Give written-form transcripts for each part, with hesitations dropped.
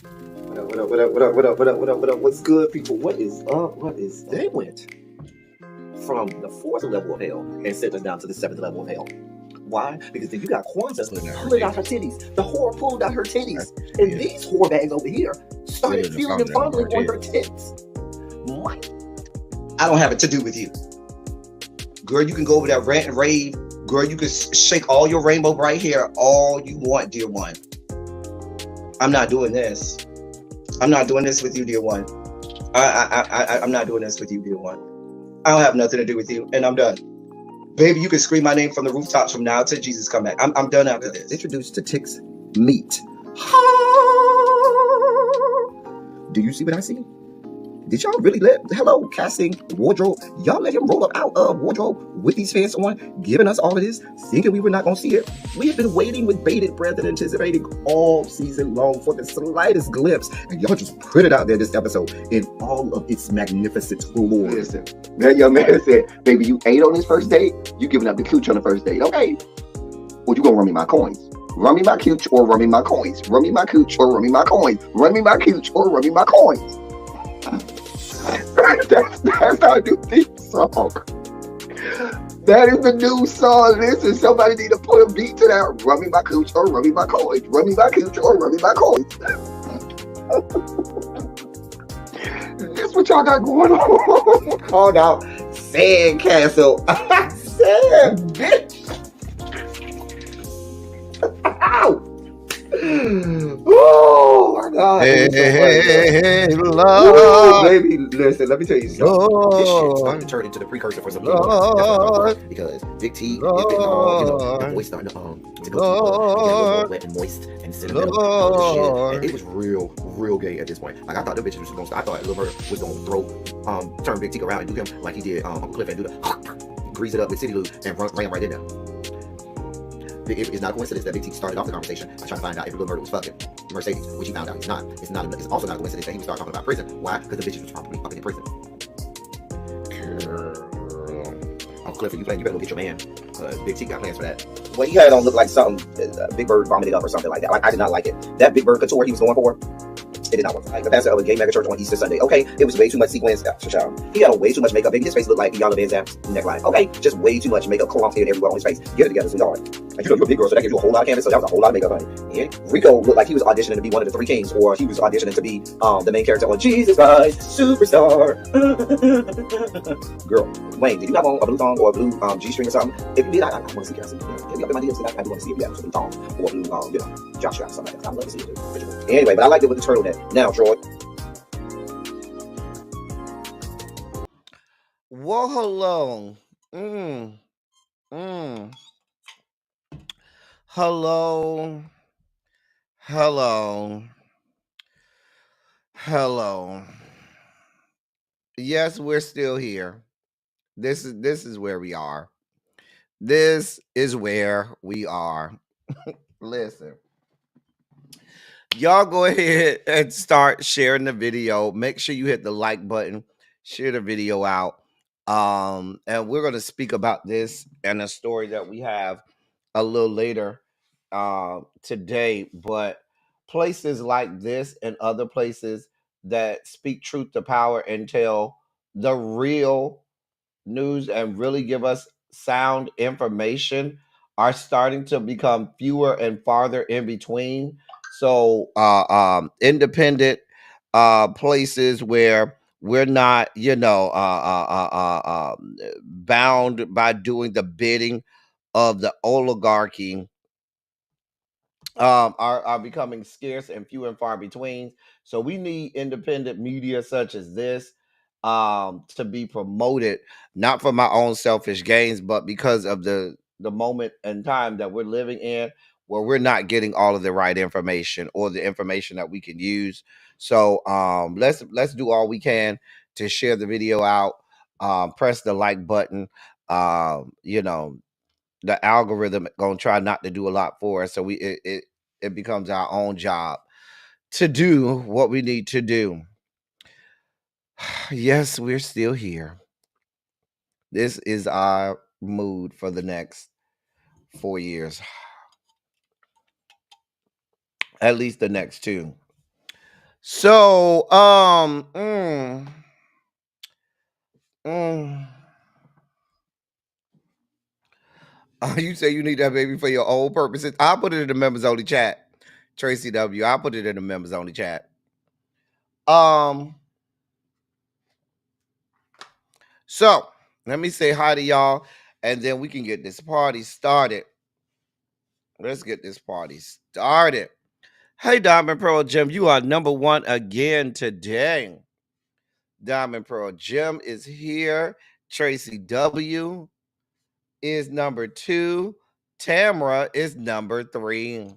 What up, what up, what up, what up, what up, what up, what up, what up? What's good, people? What is up? What is they went from the fourth level of hell and sent us down to the seventh level of hell. Why? Because then you got Kwanzaa pulling out her titties. The whore pulled out her titties. And these whore bags over here started feeling and fondling on her tits. What? I don't have it to do with you. Girl, you can go over there, rant and rave. Girl, you can shake all your rainbow bright hair all you want, dear one. I'm not doing this. I'm not doing this with you, dear one. I'm not doing this with you, dear one. I don't have nothing to do with you, and I'm done. Baby, you can scream my name from the rooftops from now till Jesus come back. I'm done after this. Introduced to Tick's Meat. Do you see what I see? Did y'all really hello, casting, wardrobe, y'all let him roll up out of wardrobe with these fans on, giving us all of this, thinking we were not going to see it? We have been waiting with bated breath and anticipating all season long for the slightest glimpse, and y'all just put it out there this episode in all of its magnificent glory. Listen, that young man said, baby, you ate on this first date, you giving up the cooch on the first date, okay? Or you gonna run me my coins? Run me my cooch or run me my coins? Run me my cooch or run me my coins? Run me my cooch or run me my coins? That's our new theme song. That is the new song. Listen, somebody need to put a beat to that. Run me my cooch or run me my coins. Run me my cooch or run me my coins. This what y'all got going on. Called out Sandcastle. Sand, bitch. Ow. Oh my God! Hey, Lord, baby, listen. Let me tell you something. Lord. This shit's starting to turn into the precursor for some people. Because Big T has been, the voice starting to go get a little more wet and moist and sentimental. And it was real gay at this point. Like I thought the bitch was gonna stop. I thought Lil Bird was gonna turn Big T around and do him like he did Uncle Cliff and do the grease it up with City Lou and ran right in there. It's not a coincidence that Big T started off the conversation by trying to find out if Lil Murder was fucking Mercedes, which he found out he's not. It's also not a coincidence that he would start talking about prison. Why? Because the bitch was probably up in prison. Oh, Cliff, you better go get your man. Big T got plans for that. What he had on looked like something Big Bird vomited up or something like that. Like I did not like it. That Big Bird couture he was going for. It did not work. Like the pastor of a gay mega church on Easter Sunday. Okay, it was way too much sequins. He had on way too much makeup. Baby, his face looked like Yana Van Zamp's neckline. Okay, just way too much makeup clumped in everywhere on his face. Get it together, sweetheart. And you're a big girl, so that gives you a whole lot of canvas. So that was a whole lot of makeup, honey. And Rico looked like he was auditioning to be one of the three kings, or he was auditioning to be the main character on Jesus Christ Superstar. Girl, Wayne, did you have on a blue thong or a blue G-string or something? If you did, I want to see it. Get me up in my DMs. I do want to see if you have a blue thong or a blue, jock strap or something like that. I'd love to see it too. Anyway, but I liked it with the turtleneck. Now, Troy. Well, hello. Hello. Yes, we're still here. This is where we are. This is where we are. Listen. Y'all go ahead and start sharing the video. Make sure you hit the like button. Share the video out. And we're going to speak about this and a story that we have a little later today. But places like this and other places that speak truth to power and tell the real news and really give us sound information are starting to become fewer and farther in between. So independent places where we're not, bound by doing the bidding of the oligarchy are becoming scarce and few and far between. So we need independent media such as this to be promoted, not for my own selfish gains, but because of the moment and time that we're living in, where we're not getting all of the right information or the information that we can use. So let's do all we can to share the video out. Press the like button. The algorithm gonna try not to do a lot for us, so it becomes our own job to do what we need to do. Yes, we're still here. This is our mood for the next 4 years, at least the next 2. So, mm. You say you need that baby for your own purposes. I'll put it in the members only chat. Tracy W. I'll put it in the members only chat. So let me say hi to y'all, and then we can get this party started. Let's get this party started. Hey, Diamond Pearl Jim, you are number one again today. Diamond Pearl Jim is here. Tracy W is number 2. Tamara is number 3.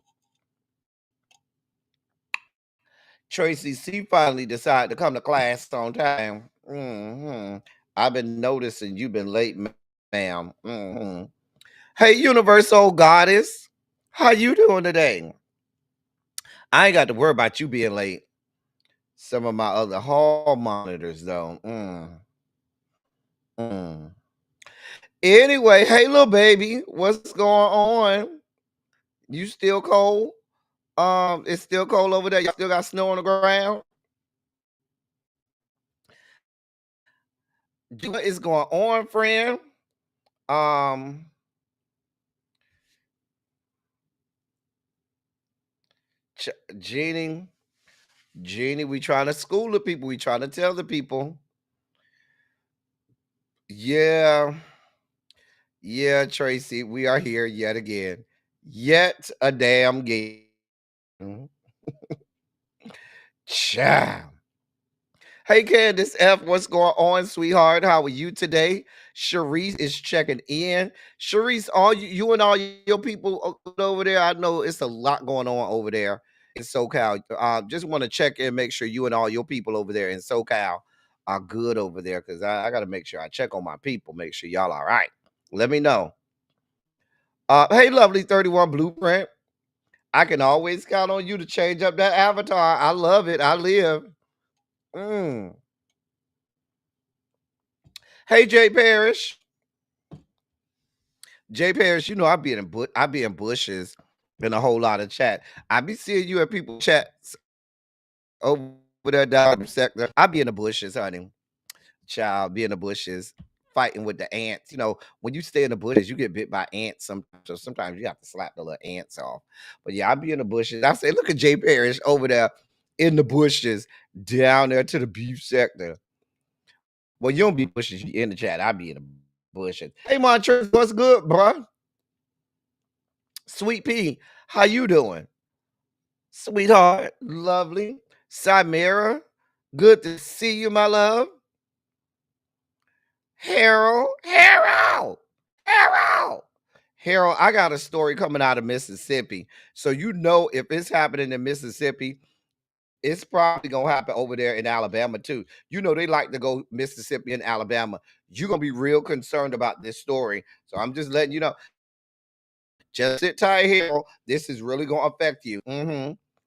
Tracy C finally decided to come to class on time. I've been noticing you've been late, ma'am. Hey, Universal Goddess, how you doing today? I ain't got to worry about you being late. Some of my other hall monitors, though. Anyway, hey, little baby, what's going on? You still cold? It's still cold over there. Y'all still got snow on the ground? What is going on, friend? Jeannie, we trying to school the people. We trying to tell the people. Yeah, Tracy, we are here yet again. Yet a damn game. Ciao. Hey, Candace F, what's going on, sweetheart? How are you today? Sharice is checking in. Sharice, all you and all your people over there, I know it's a lot going on over there in SoCal. Just want to check in, make sure you and all your people over there in SoCal are good over there, because I got to make sure I check on my people, make sure y'all all right. Let me know. Hey, lovely 31 Blueprint. I can always count on you to change up that avatar. I love it. I live. Hey, Jay Parrish. Jay Parrish, you know I be in bushes and a whole lot of chat. I be seeing you at people chats over there down in the sector. I be in the bushes, honey. Child, be in the bushes fighting with the ants. You know, when you stay in the bushes, you get bit by ants. So sometimes you have to slap the little ants off. But yeah, I be in the bushes. I say, look at Jay Parrish over there in the bushes down there to the beef sector. Well, you don't be bushes, you in the chat. I be in the bushes. Hey, Montrez, what's good, bro? Sweet Pea, how you doing? Sweetheart, lovely. Samira, good to see you, my love. Harold, I got a story coming out of Mississippi. So you know if it's happening in Mississippi, it's probably gonna happen over there in Alabama too. You know they like to go Mississippi and Alabama. You're gonna be real concerned about this story. So I'm just letting you know. Just sit tight here. This is really gonna affect you.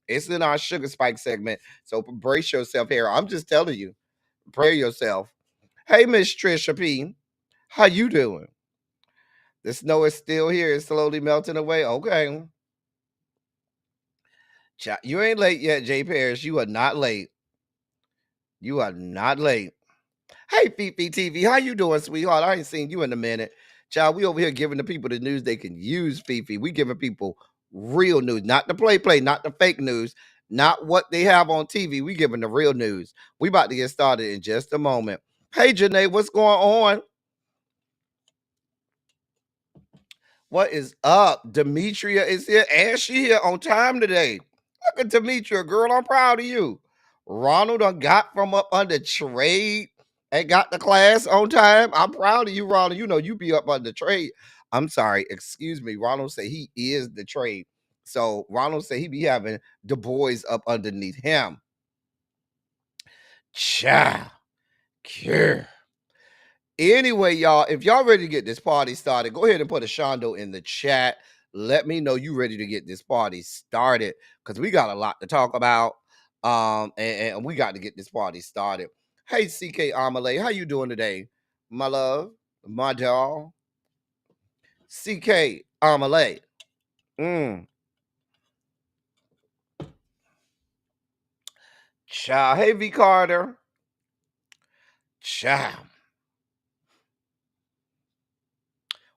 It's in our sugar spike segment. So brace yourself here. I'm just telling you. Prepare yourself. Hey, Miss Trisha P. How you doing? The snow is still here. It's slowly melting away. Okay. You ain't late yet, Jay Parrish. You are not late. You are not late. Hey, Fifi TV, how you doing, sweetheart? I ain't seen you in a minute. Child, we over here giving the people the news they can use, Fifi. We giving people real news, not the play, not the fake news, not what they have on TV. We giving the real news. We about to get started in just a moment. Hey, Janae, what's going on? What is up? Demetria is here, and she here on time today. Look at Demetria, girl. I'm proud of you. Ronald done got from up under trade and got the class on time. I'm proud of you, Ronald. You know you be up under trade. I'm sorry, excuse me. Ronald said he is the trade. So Ronald said he be having the boys up underneath him. Cha. Care. Anyway, y'all, if y'all ready to get this party started, go ahead and put a shondo in the chat. Let me know you ready to get this party started, because we got a lot to talk about. And we got to get this party started. Hey, CK Amelie, how you doing today, my love, my doll? CK Amelie. Child. Hey, V. Carter. Child.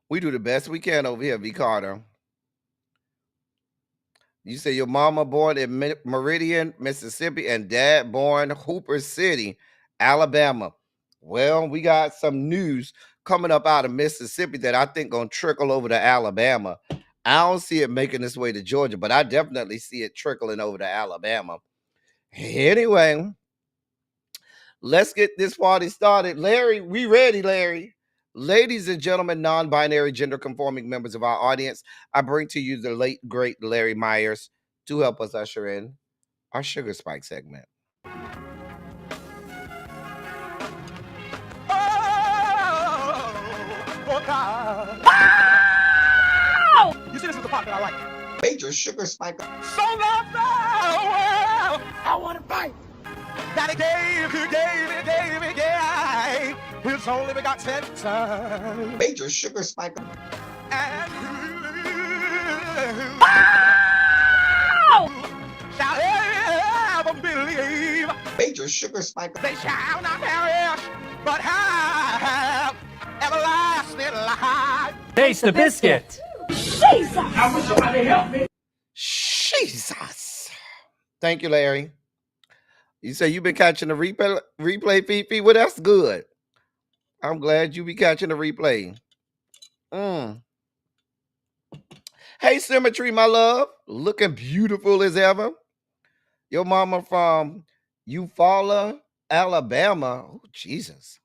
We do the best we can over here, V. Carter. You say your mama born in Meridian, Mississippi, and dad born Hooper City, Alabama. Well, we got some news coming up out of Mississippi that I think gonna trickle over to Alabama. I don't see it making its way to Georgia, but I definitely see it trickling over to Alabama. Anyway, let's get this party started. Larry, we ready, Larry? Ladies and gentlemen, non-binary, gender-conforming members of our audience, I bring to you the late, great Larry Myers to help us usher in our Sugar Spike segment. Oh God. Wow! You see, this is the part that I like. Major sugar spike. So loved the world, I want to fight. That he gave his only begotten son. Major sugar spike. And wow! Shall ever believe. Major sugar spike. They shall not perish, but have everlasting life. Taste the biscuit. Jesus! I wish somebody help me. Jesus. Thank you, Larry. You say you've been catching the replay, Fifi? Well, that's good. I'm glad you be catching the replay. Hey, Symmetry, my love. Looking beautiful as ever. Your mama from Eufaula, Alabama. Oh, Jesus.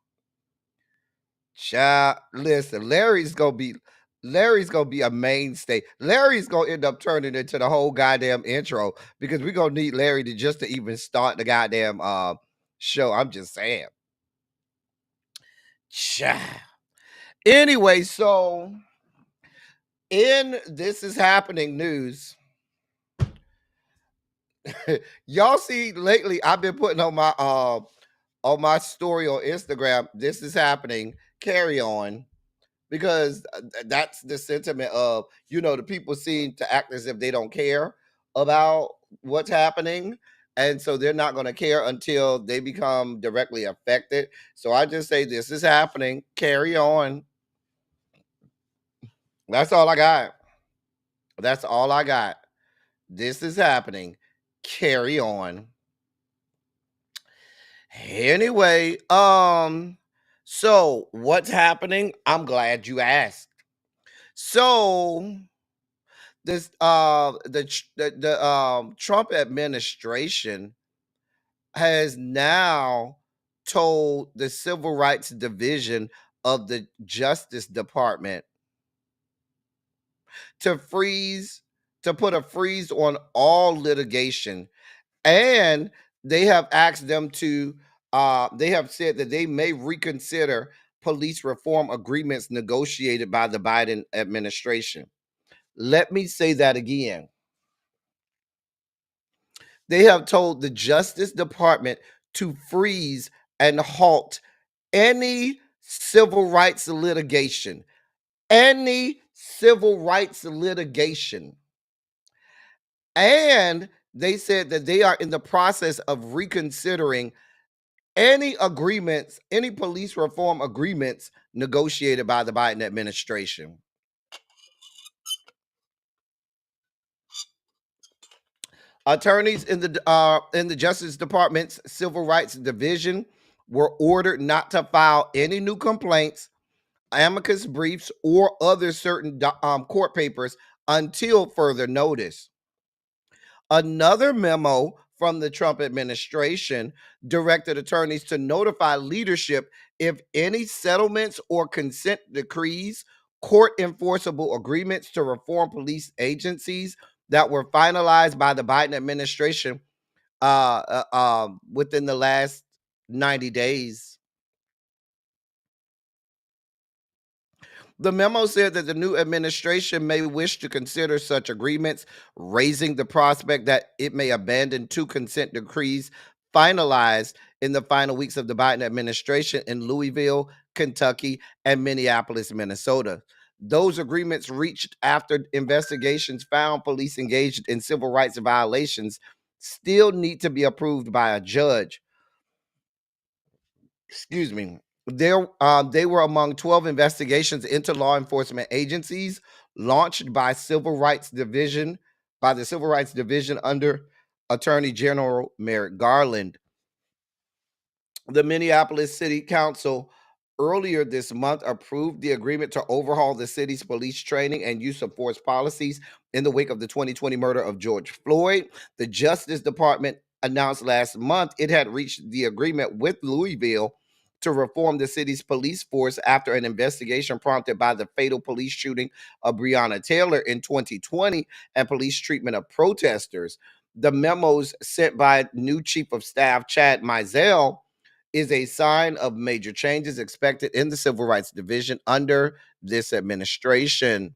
Child, listen, Larry's gonna be a mainstay. Larry's gonna end up turning into the whole goddamn intro because we're gonna need Larry to just to even start the goddamn show. I'm just saying. Child. Anyway, so in This Is Happening news, y'all see lately I've been putting on my story on Instagram, This Is Happening, carry on. Because that's the sentiment of, the people seem to act as if they don't care about what's happening. And so they're not going to care until they become directly affected. So I just say, this is happening. Carry on. That's all I got. That's all I got. This is happening. Carry on. Anyway, so what's happening? I'm glad you asked. So this the Trump administration has now told the Civil Rights Division of the Justice Department to put a freeze on all litigation, and they have asked them to they have said that they may reconsider police reform agreements negotiated by the Biden administration. Let me say that again. They have told the Justice Department to freeze and halt any civil rights litigation. Any civil rights litigation. And they said that they are in the process of reconsidering any agreements, any police reform agreements negotiated by the Biden administration. Attorneys in the Justice Department's Civil Rights Division were ordered not to file any new complaints, amicus briefs, or other certain court papers until further notice. Another memo from the Trump administration directed attorneys to notify leadership if any settlements or consent decrees, court enforceable agreements to reform police agencies that were finalized by the Biden administration within the last 90 days. The memo said that the new administration may wish to consider such agreements, raising the prospect that it may abandon 2 consent decrees finalized in the final weeks of the Biden administration in Louisville, Kentucky, and Minneapolis, Minnesota. Those agreements reached after investigations found police engaged in civil rights violations still need to be approved by a judge. Excuse me. They were among 12 investigations into law enforcement agencies launched by the Civil Rights Division under Attorney General Merrick Garland. The Minneapolis City Council earlier this month approved the agreement to overhaul the city's police training and use of force policies in the wake of the 2020 murder of George Floyd. The Justice Department announced last month it had reached the agreement with Louisville to reform the city's police force after an investigation prompted by the fatal police shooting of Breonna Taylor in 2020 and police treatment of protesters. The memos sent by new Chief of Staff Chad Mizell is a sign of major changes expected in the Civil Rights Division under this administration.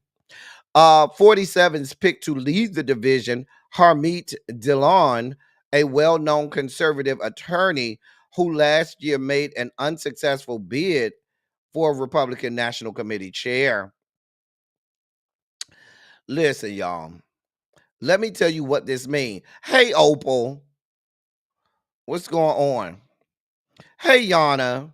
47's picked to lead the division, Harmeet Dillon, a well-known conservative attorney who last year made an unsuccessful bid for a Republican National Committee chair. Listen, y'all, let me tell you what this means. Hey, Opal, what's going on? Hey, Yana.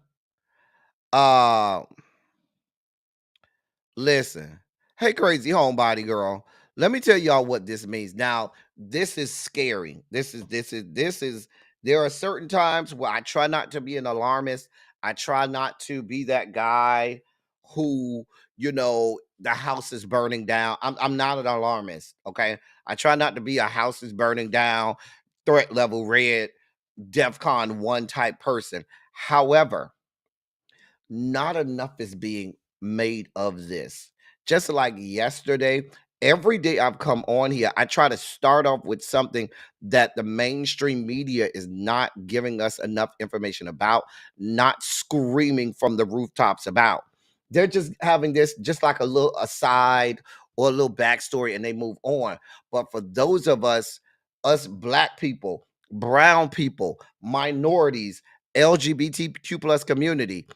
Listen. Hey, crazy homebody girl. Let me tell y'all what this means. Now, this is scary. This is there are certain times where I try not to be an alarmist. I try not to be that guy who, the house is burning down. I'm not an alarmist, okay? I try not to be a house is burning down, threat level red, DEFCON 1 type person. However, not enough is being made of this. Just like yesterday, every day I've come on here, I try to start off with something that the mainstream media is not giving us enough information about, not screaming from the rooftops about. They're just having this just like a little aside or a little backstory and they move on. But for those of us Black people, brown people, minorities, LGBTQ plus community,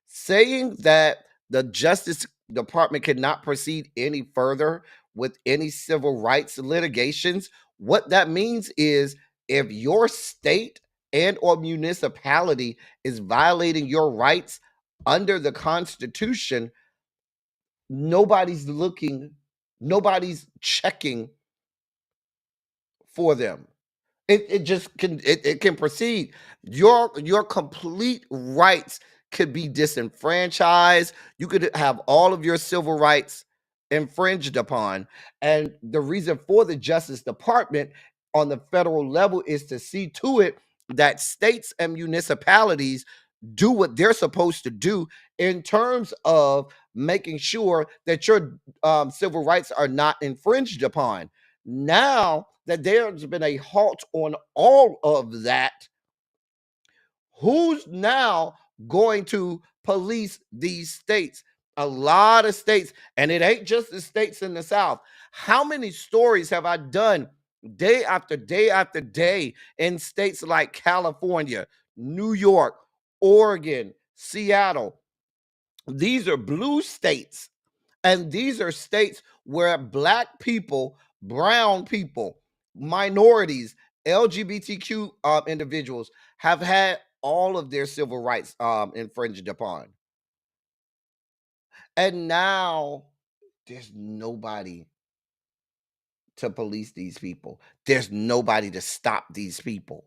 saying that the Justice Department cannot proceed any further with any civil rights litigations, what that means is if your state and or municipality is violating your rights under the Constitution, nobody's nobody's checking for them. It just can proceed. Your complete rights could be disenfranchised. You could have all of your civil rights infringed upon. And the reason for the Justice Department on the federal level is to see to it that states and municipalities do what they're supposed to do in terms of making sure that your civil rights are not infringed upon. Now that there's been a halt on all of that, who's now going to police these states? A lot of states, and it ain't just the states in the South. How many stories have I done day after day after day in states like California, New York, Oregon, Seattle? These are blue states, and these are states where Black people, brown people, minorities, LGBTQ individuals have had all of their civil rights infringed upon. And now there's nobody to police these people. There's nobody to stop these people.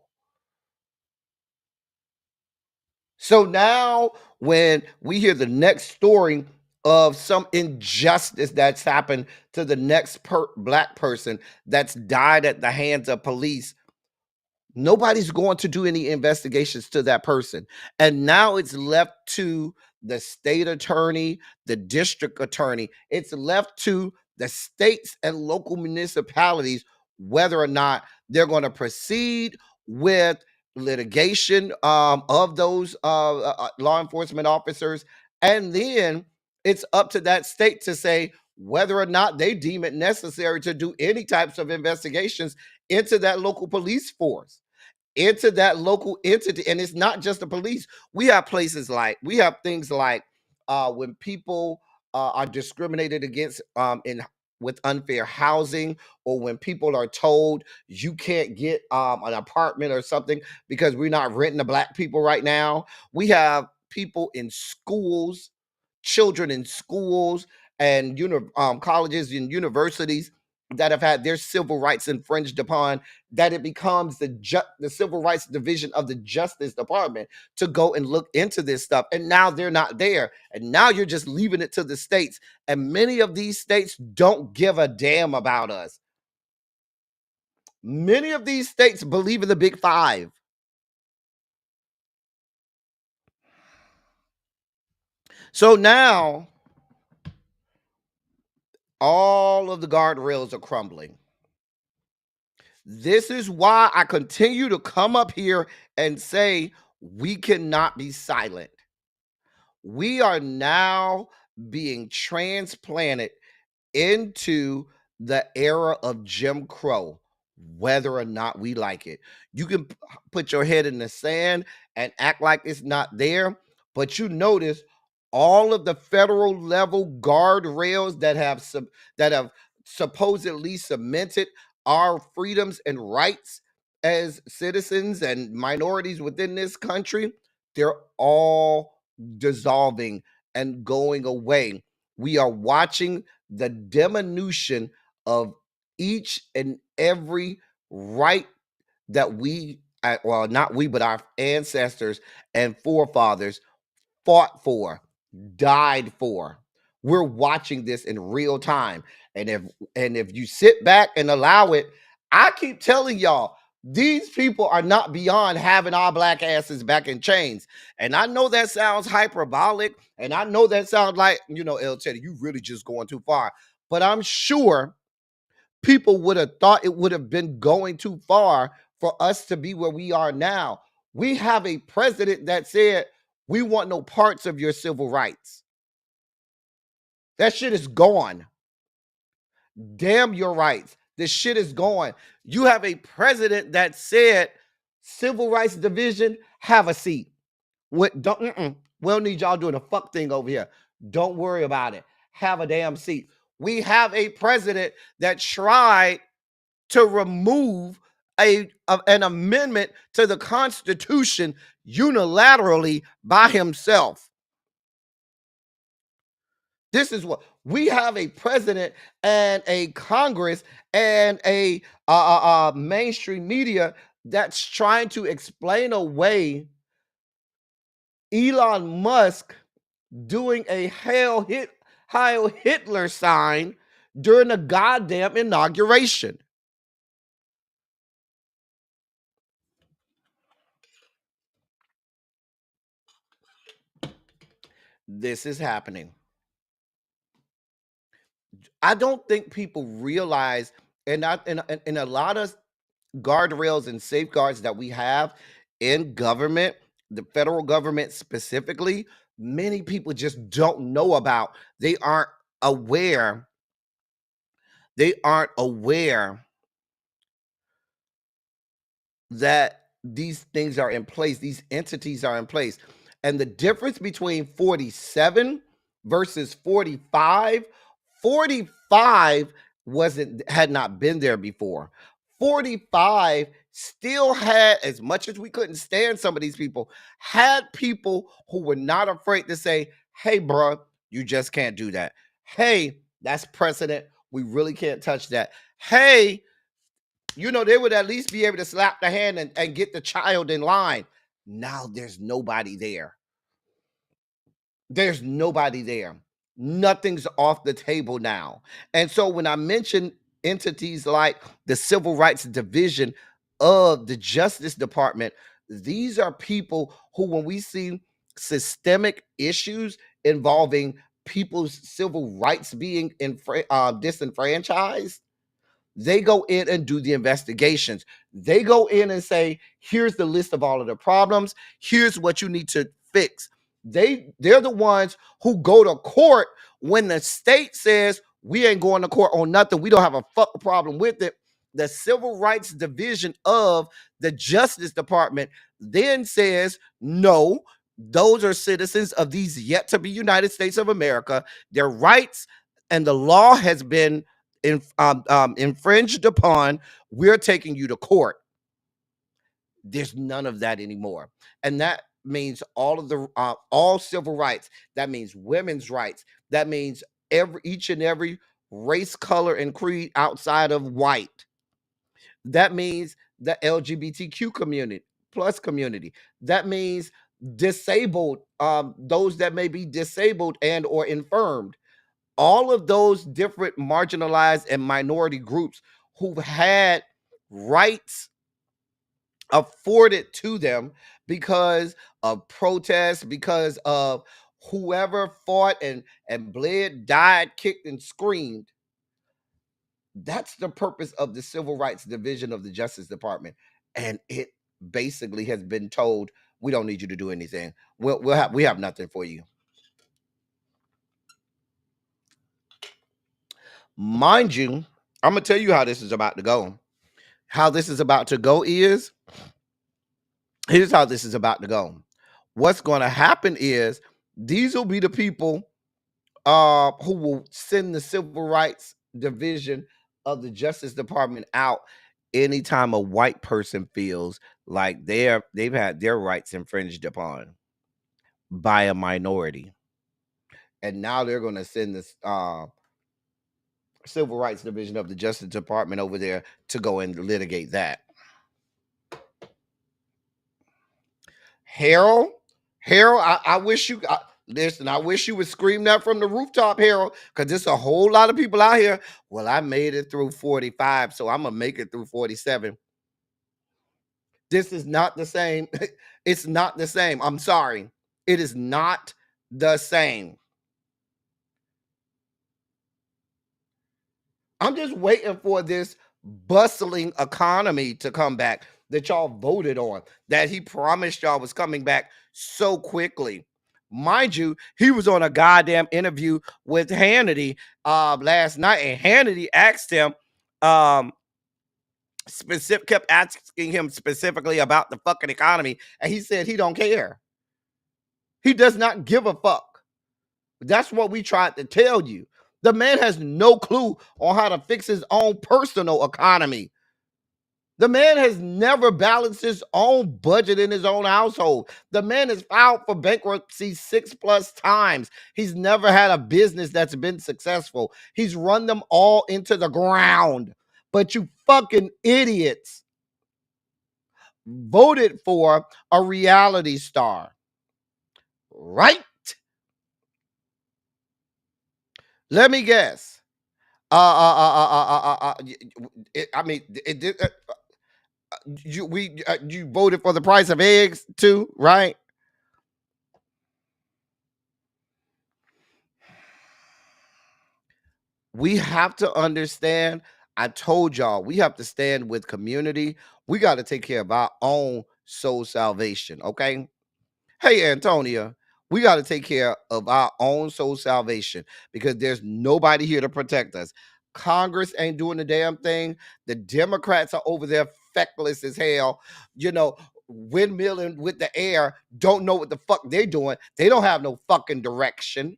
So now when we hear the next story of some injustice that's happened to the next Black person that's died at the hands of police, nobody's going to do any investigations to that person. And now it's left to the state attorney, the district attorney. It's left to the states and local municipalities whether or not they're going to proceed with litigation of those law enforcement officers. And then it's up to that state to say whether or not they deem it necessary to do any types of investigations into that local police force, into that local entity. And it's not just the police. We have things like when people are discriminated against in with unfair housing, or when people are told you can't get an apartment or something because we're not renting to black people right now. We have people in schools, children in schools and colleges and universities that have had their civil rights infringed upon, that it becomes the civil rights division of the Justice Department to go and look into this stuff. And now they're not there. And now you're just leaving it to the states. And many of these states don't give a damn about us. Many of these states believe in the Big Five. So now all of the guardrails are crumbling. This is why I continue to come up here and say we cannot be silent. We are now being transplanted into the era of Jim Crow, whether or not we like it. You can put your head in the sand and act like it's not there, but you notice all of the federal level guardrails that have supposedly cemented our freedoms and rights as citizens and minorities within this country, they're all dissolving and going away. We are watching the diminution of each and every right that we, well, not we, but our ancestors and forefathers fought for, died for. We're watching this in real time. And if you sit back and allow it, I keep telling y'all, these people are not beyond having our black asses back in chains. And I know that sounds hyperbolic, and I know that sounds like, El Teddy, you really just going too far. But I'm sure people would have thought it would have been going too far for us to be where we are now. We have a president that said, we want no parts of your civil rights. That shit is gone. Damn your rights. This shit is gone. You have a president that said, civil rights division, have a seat. We don't need y'all doing a fuck thing over here. Don't worry about it. Have a damn seat. We have a president that tried to remove an amendment to the Constitution unilaterally by himself. This is what we have: a president and a Congress and a mainstream media that's trying to explain away Elon Musk doing a Heil Hitler sign during the goddamn inauguration. This is happening. I don't think people realize, and a lot of guardrails and safeguards that we have in government, the federal government specifically, many people just don't know about. They aren't aware. They aren't aware that these things are in place. These entities are in place. And the difference between 47 versus 45, 45 had not been there before. 45 still had, as much as we couldn't stand some of these people, had people who were not afraid to say, hey, bro, you just can't do that. Hey, that's precedent. We really can't touch that. Hey, they would at least be able to slap the hand and get the child in line. Now there's nobody there. There's nobody there. Nothing's off the table now. And so when I mention entities like the Civil Rights Division of the Justice Department, these are people who, when we see systemic issues involving people's civil rights being disenfranchised, they go in and do the investigations. They go in and say, here's the list of all of the problems. Here's what you need to fix. They're the ones who go to court when the state says, we ain't going to court on nothing. We don't have a fuck problem with it. The Civil Rights Division of the Justice Department then says, no, those are citizens of these yet to be United States of America. Their rights and the law has been infringed upon, we're taking you to court. There's none of that anymore. And that means all of the all civil rights. That means women's rights. That means each and every race, color, and creed outside of white. That means the LGBTQ community plus community. That means disabled, those that may be disabled and or infirmed. All of those different marginalized and minority groups who've had rights afforded to them because of protests, because of whoever fought and bled, died, kicked, and screamed. That's the purpose of the Civil Rights Division of the Justice Department. And it basically has been told, we don't need you to do anything. We have nothing for you. Mind you, I'm going to tell you how this is about to go. How this is about to go is, here's how this is about to go. What's going to happen is these will be the people who will send the Civil Rights Division of the Justice Department out anytime a white person feels like they've had their rights infringed upon by a minority. And now they're going to send this Civil Rights Division of the Justice Department over there to go and litigate that. Harold, I wish you listen. I wish you would scream that from the rooftop, Harold, because there's a whole lot of people out here. Well, I made it through 45, so I'm gonna make it through 47. This is not the same. It's not the same. I'm sorry. It is not the same. I'm just waiting for this bustling economy to come back that y'all voted on, that he promised y'all was coming back so quickly. Mind you, he was on a goddamn interview with Hannity last night, and Hannity asked him, kept asking him specifically about the fucking economy, and he said he don't care. He does not give a fuck. That's what we tried to tell you. The man has no clue on how to fix his own personal economy. The man has never balanced his own budget in his own household. The man has filed for bankruptcy 6+ times. He's never had a business that's been successful. He's run them all into the ground. But you fucking idiots voted for a reality star. Right? Let me guess. I mean, you voted for the price of eggs too, right? We have to understand. I told y'all, we have to stand with community. We got to take care of our own soul salvation, okay? Hey, Antonia, we got to take care of our own soul salvation because there's nobody here to protect us. Congress ain't doing the damn thing. The Democrats are over there feckless as hell, windmilling with the air, don't know what the fuck they're doing. They don't have no fucking direction.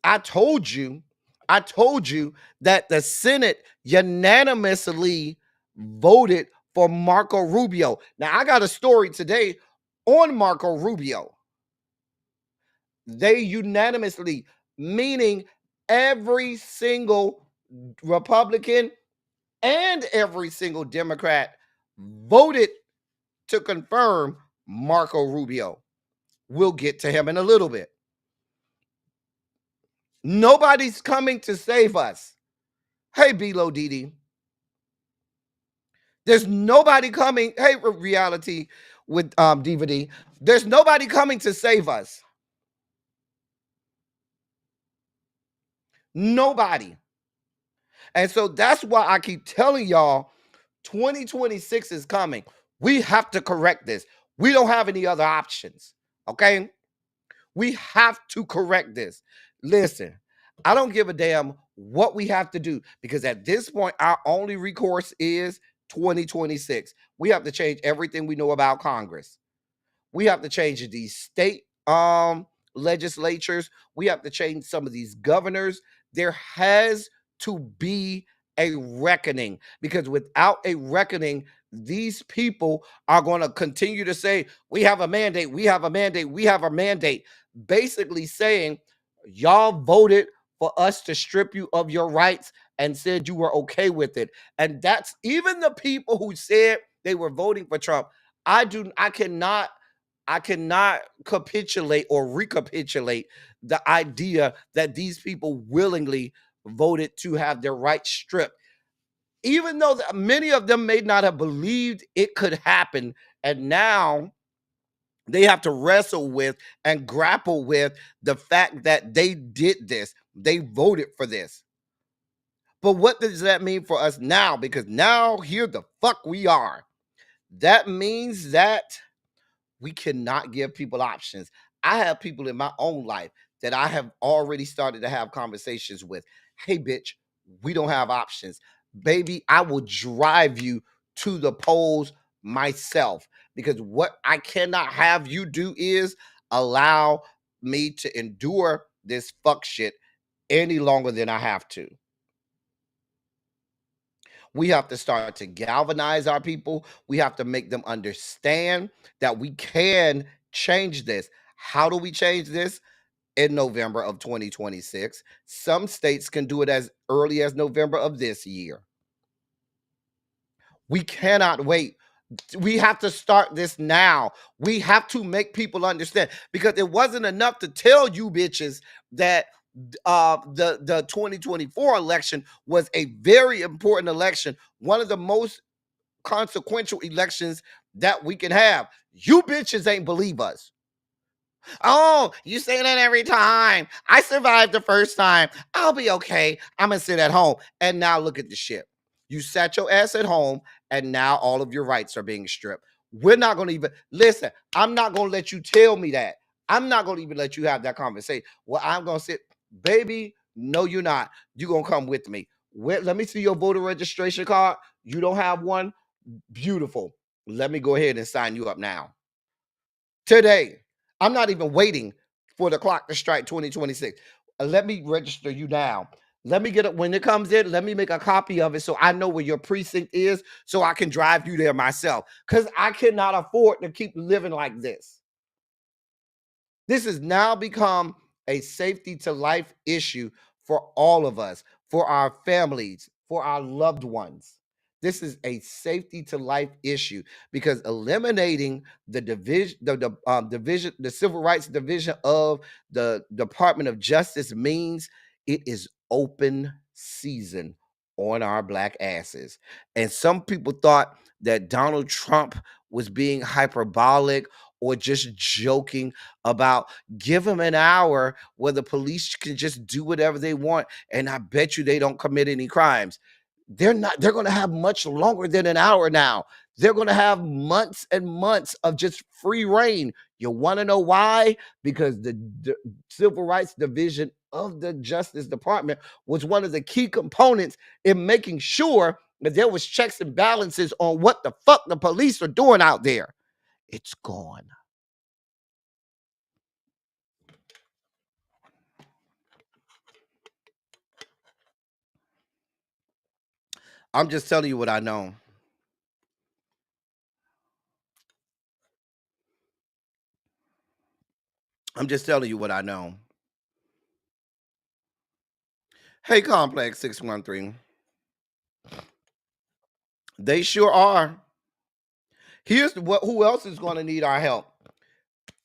I told you that the Senate unanimously voted for Marco Rubio. Now, I got a story today on Marco Rubio. They unanimously, meaning every single Republican and every single Democrat, voted to confirm Marco Rubio. We'll get to him in a little bit. Nobody's coming to save us. Hey, B-Lo Diddy. There's nobody coming. Hey, reality with DVD. There's nobody coming to save us. Nobody. And so that's why I keep telling y'all 2026 is coming. We have to correct this. We don't have any other options. Okay? We have to correct this. Listen, I don't give a damn what we have to do because at this point, our only recourse is 2026. We have to change everything we know about Congress. We have to change the state legislatures. We have to change some of these governors. There has to be a reckoning, because without a reckoning, these people are going to continue to say, we have a mandate, we have a mandate, we have a mandate, basically saying, y'all voted for us to strip you of your rights and said you were okay with it. And that's even the people who said they were voting for Trump. I cannot capitulate or recapitulate the idea that these people willingly voted to have their rights stripped, even though many of them may not have believed it could happen. And now they have to wrestle with and grapple with the fact that they did this. They voted for this. But what does that mean for us now? Because now here the fuck we are. That means that we cannot give people options. I have people in my own life that I have already started to have conversations with. Hey, bitch, we don't have options. Baby, I will drive you to the polls myself, because what I cannot have you do is allow me to endure this fuck shit any longer than I have to. We have to start to galvanize our people. We have to make them understand that we can change this. How do we change this? In November of 2026. Some states can do it as early as November of this year. We cannot wait. We have to start this now. We have to make people understand, because it wasn't enough to tell you bitches that the 2024 election was a very important election, one of the most consequential elections that we can have. You bitches ain't believe us. Oh, you say that every time. I survived the first time. I'll be okay. I'm gonna sit at home. And now look at the shit. You sat your ass at home, and now all of your rights are being stripped. We're not gonna even listen. I'm not gonna let you tell me that. I'm not gonna even let you have that conversation. Well, I'm gonna sit, baby. No, you're not. You're gonna come with me. Let me see your voter registration card. You don't have one? Beautiful. Let me go ahead and sign you up now. Today. I'm not even waiting for the clock to strike 2026. Let me register you now. Let me get it when it comes in. Let me make a copy of it so I know where your precinct is, so I can drive you there myself. Because I cannot afford to keep living like this. This has now become a safety to life issue for all of us, for our families, for our loved ones. This is a safety to life issue, because eliminating the division, the civil rights division of the Department of Justice means it is open season on our black asses. And some people thought that Donald Trump was being hyperbolic or just joking about give them an hour where the police can just do whatever they want, and I bet you they don't commit any crimes. They're going to have much longer than an hour now. They're going to have months and months of just free reign. You want to know why? Because the Civil Rights Division of the Justice Department was one of the key components in making sure that there was checks and balances on what the fuck the police are doing out there. It's gone. I'm just telling you what I know. I'm just telling you what I know. Hey, Complex 613. They sure are. Here's what who else is going to need our help?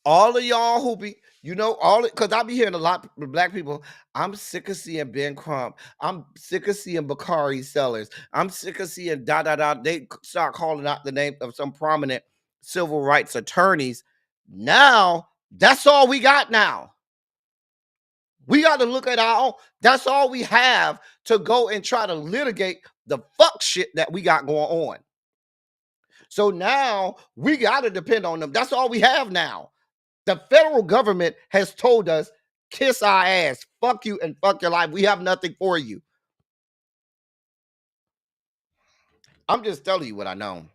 All of y'all who be, because I be hearing a lot of black people. I'm sick of seeing Ben Crump. I'm sick of seeing Bakari Sellers. I'm sick of seeing They start calling out the name of some prominent civil rights attorneys. Now, that's all we got now. We got to look at our own. That's all we have to go and try to litigate the fuck shit that we got going on. So now we got to depend on them. That's all we have now. The federal government has told us, kiss our ass, fuck you and fuck your life. We have nothing for you. I'm just telling you what I know.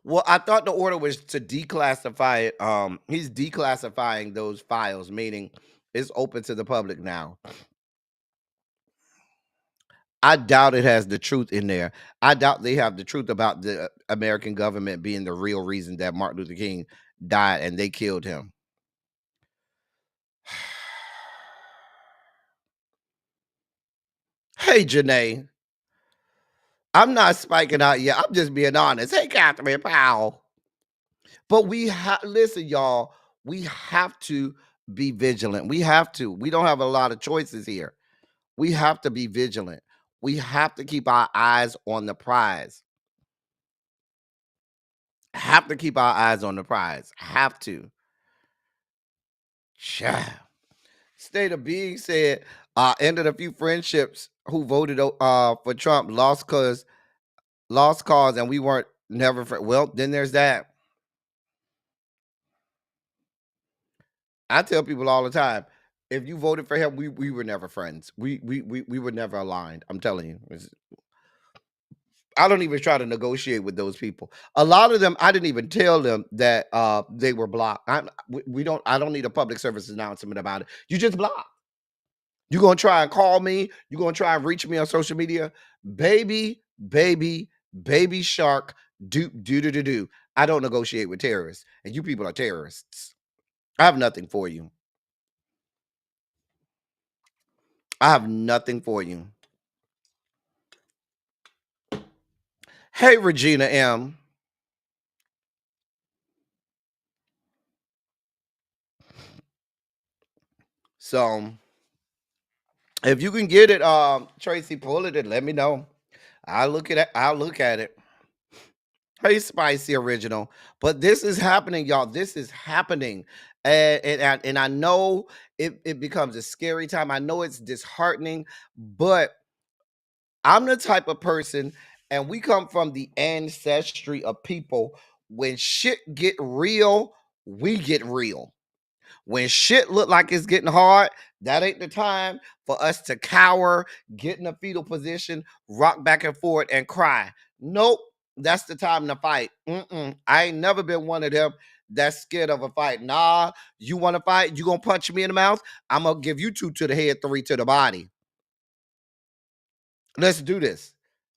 Well, I thought the order was to declassify it. He's declassifying those files, meaning it's open to the public now. I doubt it has the truth in there. I doubt they have the truth about the American government being the real reason that Martin Luther King died and they killed him. Hey, Janae. I'm not spiking out yet. I'm just being honest. Hey, Catherine Powell. But listen, y'all, we have to be vigilant. We have to. We don't have a lot of choices here. We have to be vigilant. We have to keep our eyes on the prize. Have to keep our eyes on the prize. Have to. State of Being said, ended a few friendships who voted for Trump, lost cause, and we weren't never friends. Well, then there's that. I tell people all the time, if you voted for him, we were never friends. We were never aligned. I'm telling you. I don't even try to negotiate with those people. A lot of them, I didn't even tell them that they were blocked. I don't need a public service announcement about it. You just block. You're gonna try and call me. You're gonna try and reach me on social media. Baby shark, do. I don't negotiate with terrorists, and you people are terrorists. I have nothing for you. I have nothing for you. Hey, Regina M. So, if you can get it, Tracy, pull it and let me know. I'll look at it. Hey, Spicy Original. But this is happening, y'all. This is happening. And I know it becomes a scary time. I know it's disheartening, but I'm the type of person, and we come from the ancestry of people. When shit get real, we get real. When shit look like it's getting hard, that ain't the time for us to cower, get in a fetal position, rock back and forth, and cry. Nope, that's the time to fight. I ain't never been one of them that's scared of a fight. Nah, you want to fight? You gonna punch me in the mouth? I'm gonna give you 2 to the head, 3 to the body. Let's do this.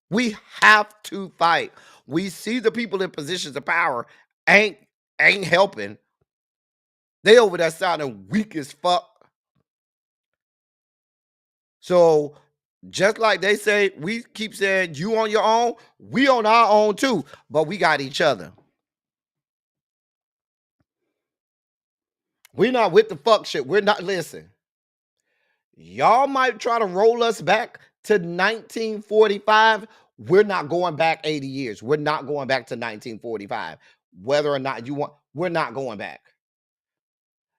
We have to fight. We see the people in positions of power ain't helping. They over there sounding weak as fuck. So just like they say, we keep saying you on your own, we on our own too, but we got each other. We're not with the fuck shit. We're not, listen. Y'all might try to roll us back to 1945. We're not going back 80 years. We're not going back to 1945. Whether or not you want, we're not going back.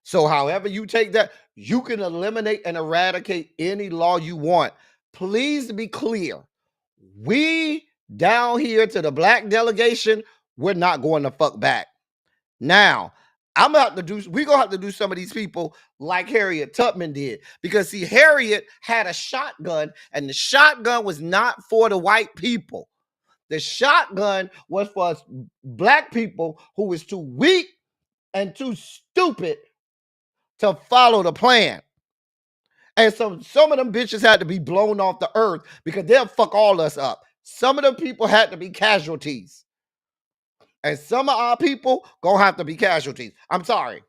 So however you take that, you can eliminate and eradicate any law you want. Please be clear. We down here to the black delegation, we're not going to fuck back. Now, we're gonna have to do some of these people like Harriet Tubman did. Because see, Harriet had a shotgun, and the shotgun was not for the white people. The shotgun was for us black people who was too weak and too stupid to follow the plan. And so some of them bitches had to be blown off the earth because they'll fuck all us up. Some of them people had to be casualties. And some of our people gonna have to be casualties. I'm sorry.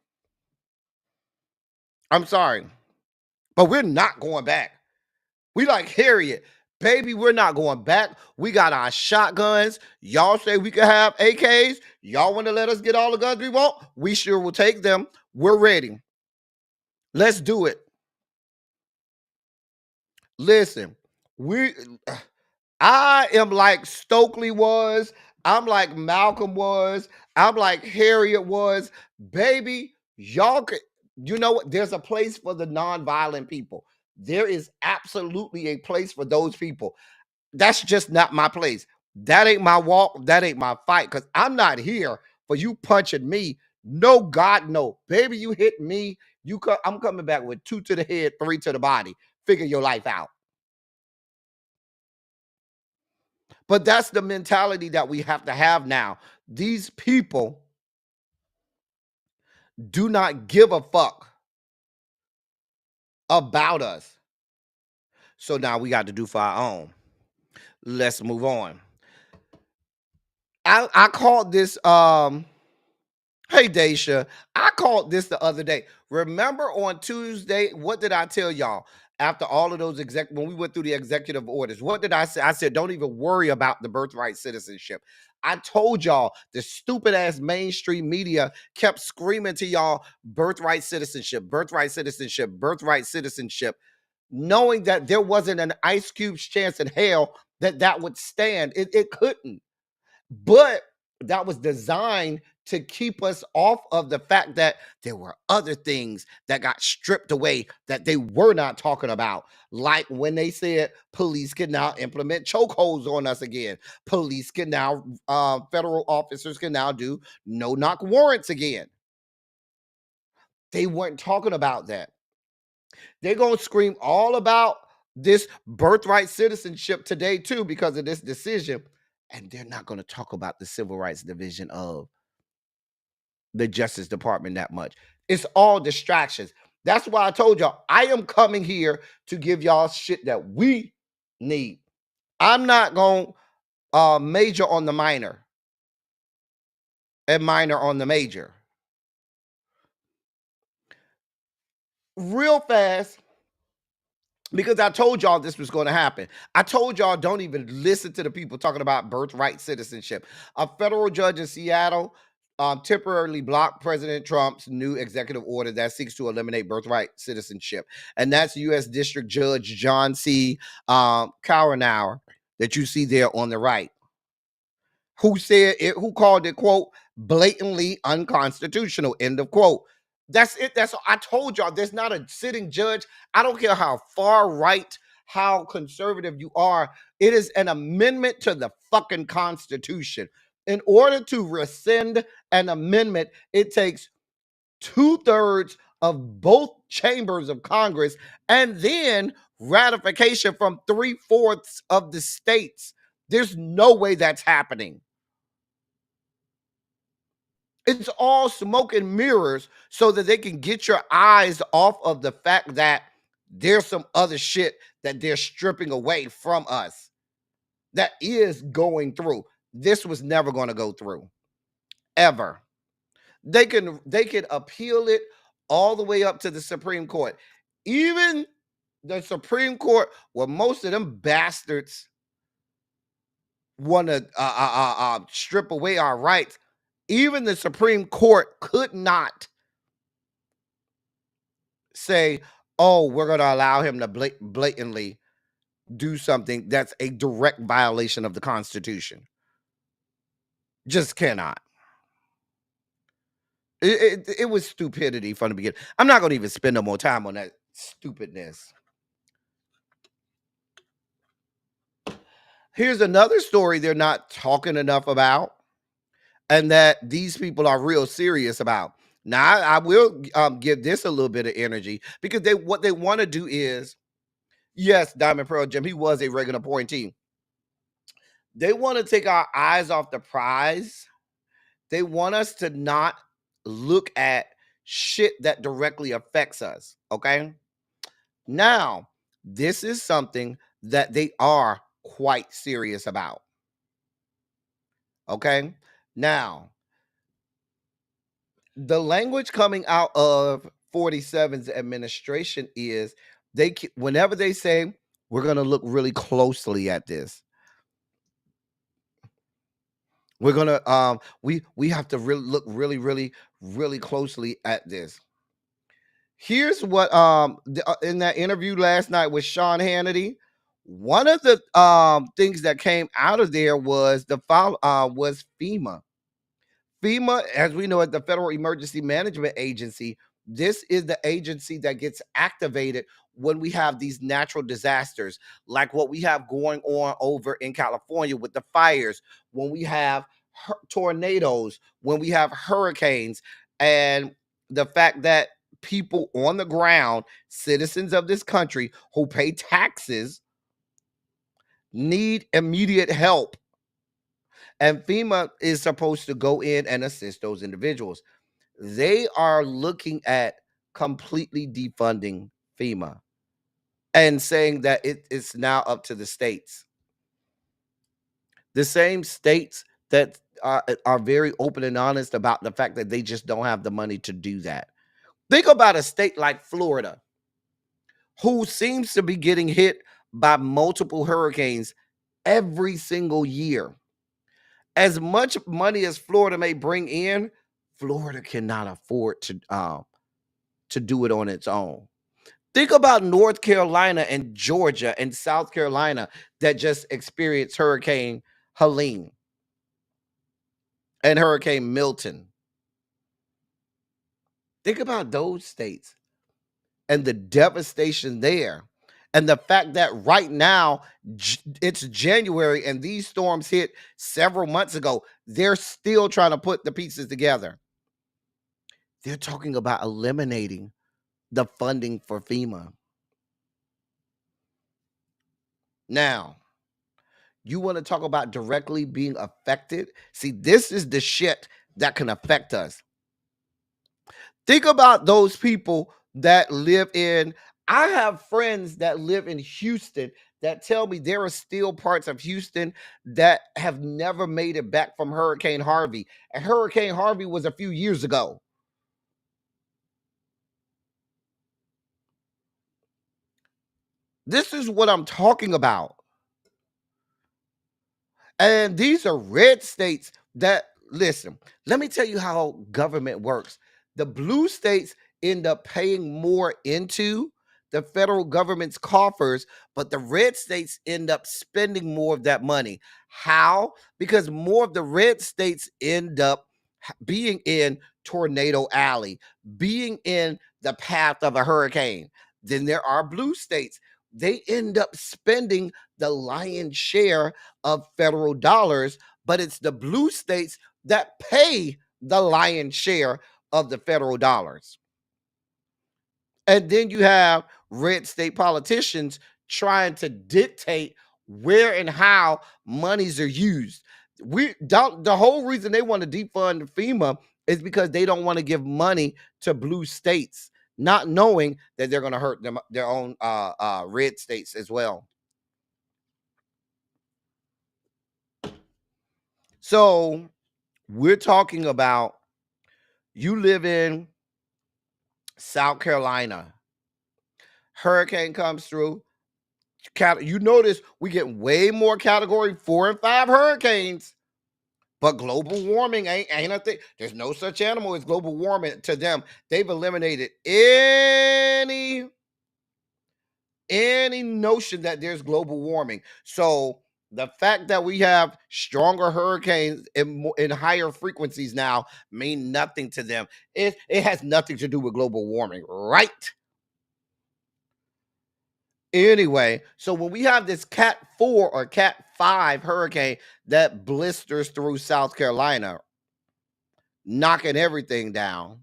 But we're not going back. We like Harriet. Baby, we're not going back. We got our shotguns. Y'all say we can have AKs. Y'all want to let us get all the guns we want? We sure will take them. We're ready. Let's do it. Listen, I am like Stokely was. I'm like Malcolm was. I'm like Harriet was. Baby, y'all could, you know what? There's a place for the nonviolent people. There is absolutely a place for those people. That's just not my place. That ain't my walk. That ain't my fight. Because I'm not here for you punching me. No, God, no. Baby, you hit me. I'm coming back with 2 to the head, 3 to the body. Figure your life out. But that's the mentality that we have to have now. These people do not give a fuck about us. So now we got to do for our own. Let's move on. I called this hey Daisha, I called this the other day. Remember on Tuesday, what did I tell y'all? After all of those when we went through the executive orders, what did I say? I said, don't even worry about the birthright citizenship. I told y'all the stupid ass mainstream media kept screaming to y'all birthright citizenship, birthright citizenship, birthright citizenship, knowing that there wasn't an ice cube's chance in hell that that would stand. It couldn't. But that was designed to keep us off of the fact that there were other things that got stripped away that they were not talking about. Like when they said police can now implement chokeholds on us again. Police can now, federal officers can now do no-knock warrants again. They weren't talking about that. They're going to scream all about this birthright citizenship today too because of this decision. And they're not going to talk about the civil rights division of the Justice Department that much. It's all distractions. That's why I told y'all I am coming here to give y'all shit that we need. I'm not going to major on the minor and minor on the major. Real fast, because I told y'all this was going to happen. I told y'all don't even listen to the people talking about birthright citizenship. A federal judge in Seattle temporarily blocked President Trump's new executive order that seeks to eliminate birthright citizenship. And that's U.S. District Judge John C. Cowanauer that you see there on the right, who said it, who called it, quote, blatantly unconstitutional, end of quote. That's it. That's I told y'all there's not a sitting judge. I don't care how far right, how conservative you are. It is an amendment to the fucking Constitution. In order to rescind an amendment, it takes 2/3 of both chambers of Congress and then ratification from 3/4 of the states. There's no way that's happening. It's all smoke and mirrors so that they can get your eyes off of the fact that there's some other shit that they're stripping away from us that is going through. This was never going to go through, ever. They can appeal it all the way up to the Supreme Court. Even the Supreme Court, where most of them bastards want to strip away our rights, even the Supreme Court could not say, oh, we're going to allow him to blatantly do something that's a direct violation of the Constitution. Just cannot. It was stupidity from the beginning. I'm not going to even spend no more time on that stupidness. Here's another story they're not talking enough about, and that these people are real serious about. Now, I will give this a little bit of energy because what they want to do is, yes, Diamond Pearl Jim, he was a Reagan appointee. They want to take our eyes off the prize. They want us to not look at shit that directly affects us, okay? Now, this is something that they are quite serious about, okay? Now, the language coming out of 47's administration is whenever they say, we're going to look really closely at this. We're going to, we have to look really closely at this. Here's what, in that interview last night with Sean Hannity, one of the things that came out of there was was FEMA. FEMA, as we know, is the Federal Emergency Management Agency. This is the agency that gets activated when we have these natural disasters, like what we have going on over in California with the fires, when we have tornadoes, when we have hurricanes, and the fact that people on the ground, citizens of this country who pay taxes, need immediate help. And FEMA is supposed to go in and assist those individuals. They are looking at completely defunding FEMA and saying that it is now up to the states. The same states that are very open and honest about the fact that they just don't have the money to do that. Think about a state like Florida, who seems to be getting hit by multiple hurricanes every single year. As much money as Florida may bring in, Florida cannot afford to do it on its own. Think about North Carolina and Georgia and South Carolina that just experienced Hurricane Helene and Hurricane Milton. Think about those states and the devastation there. And the fact that right now it's January and these storms hit several months ago, they're still trying to put the pieces together. They're talking about eliminating the funding for FEMA. Now, you want to talk about directly being affected? See, this is the shit that can affect us. Think about those people that live in, I have friends that live in Houston that tell me there are still parts of Houston that have never made it back from Hurricane Harvey. And Hurricane Harvey was a few years ago. This is what I'm talking about. And these are red states that, listen, let me tell you how government works. The blue states end up paying more into the federal government's coffers, but the red states end up spending more of that money. How? Because more of the red states end up being in Tornado Alley, being in the path of a hurricane. Then there are blue states. They end up spending the lion's share of federal dollars, but it's the blue states that pay the lion's share of the federal dollars. And then you have red state politicians trying to dictate where and how monies are used. The whole reason they want to defund FEMA is because they don't want to give money to blue states, not knowing that they're going to hurt them, their own red states as well. So we're talking about, you live in South Carolina, hurricane comes through. You notice we get way more category 4 and 5 hurricanes, but global warming ain't a thing. There's no such animal as global warming to them. They've eliminated any notion that there's global warming. So the fact that we have stronger hurricanes in higher frequencies now mean nothing to them. It has nothing to do with global warming, right? Anyway, so when we have this Cat 4 or Cat 5 hurricane that blisters through South Carolina, knocking everything down,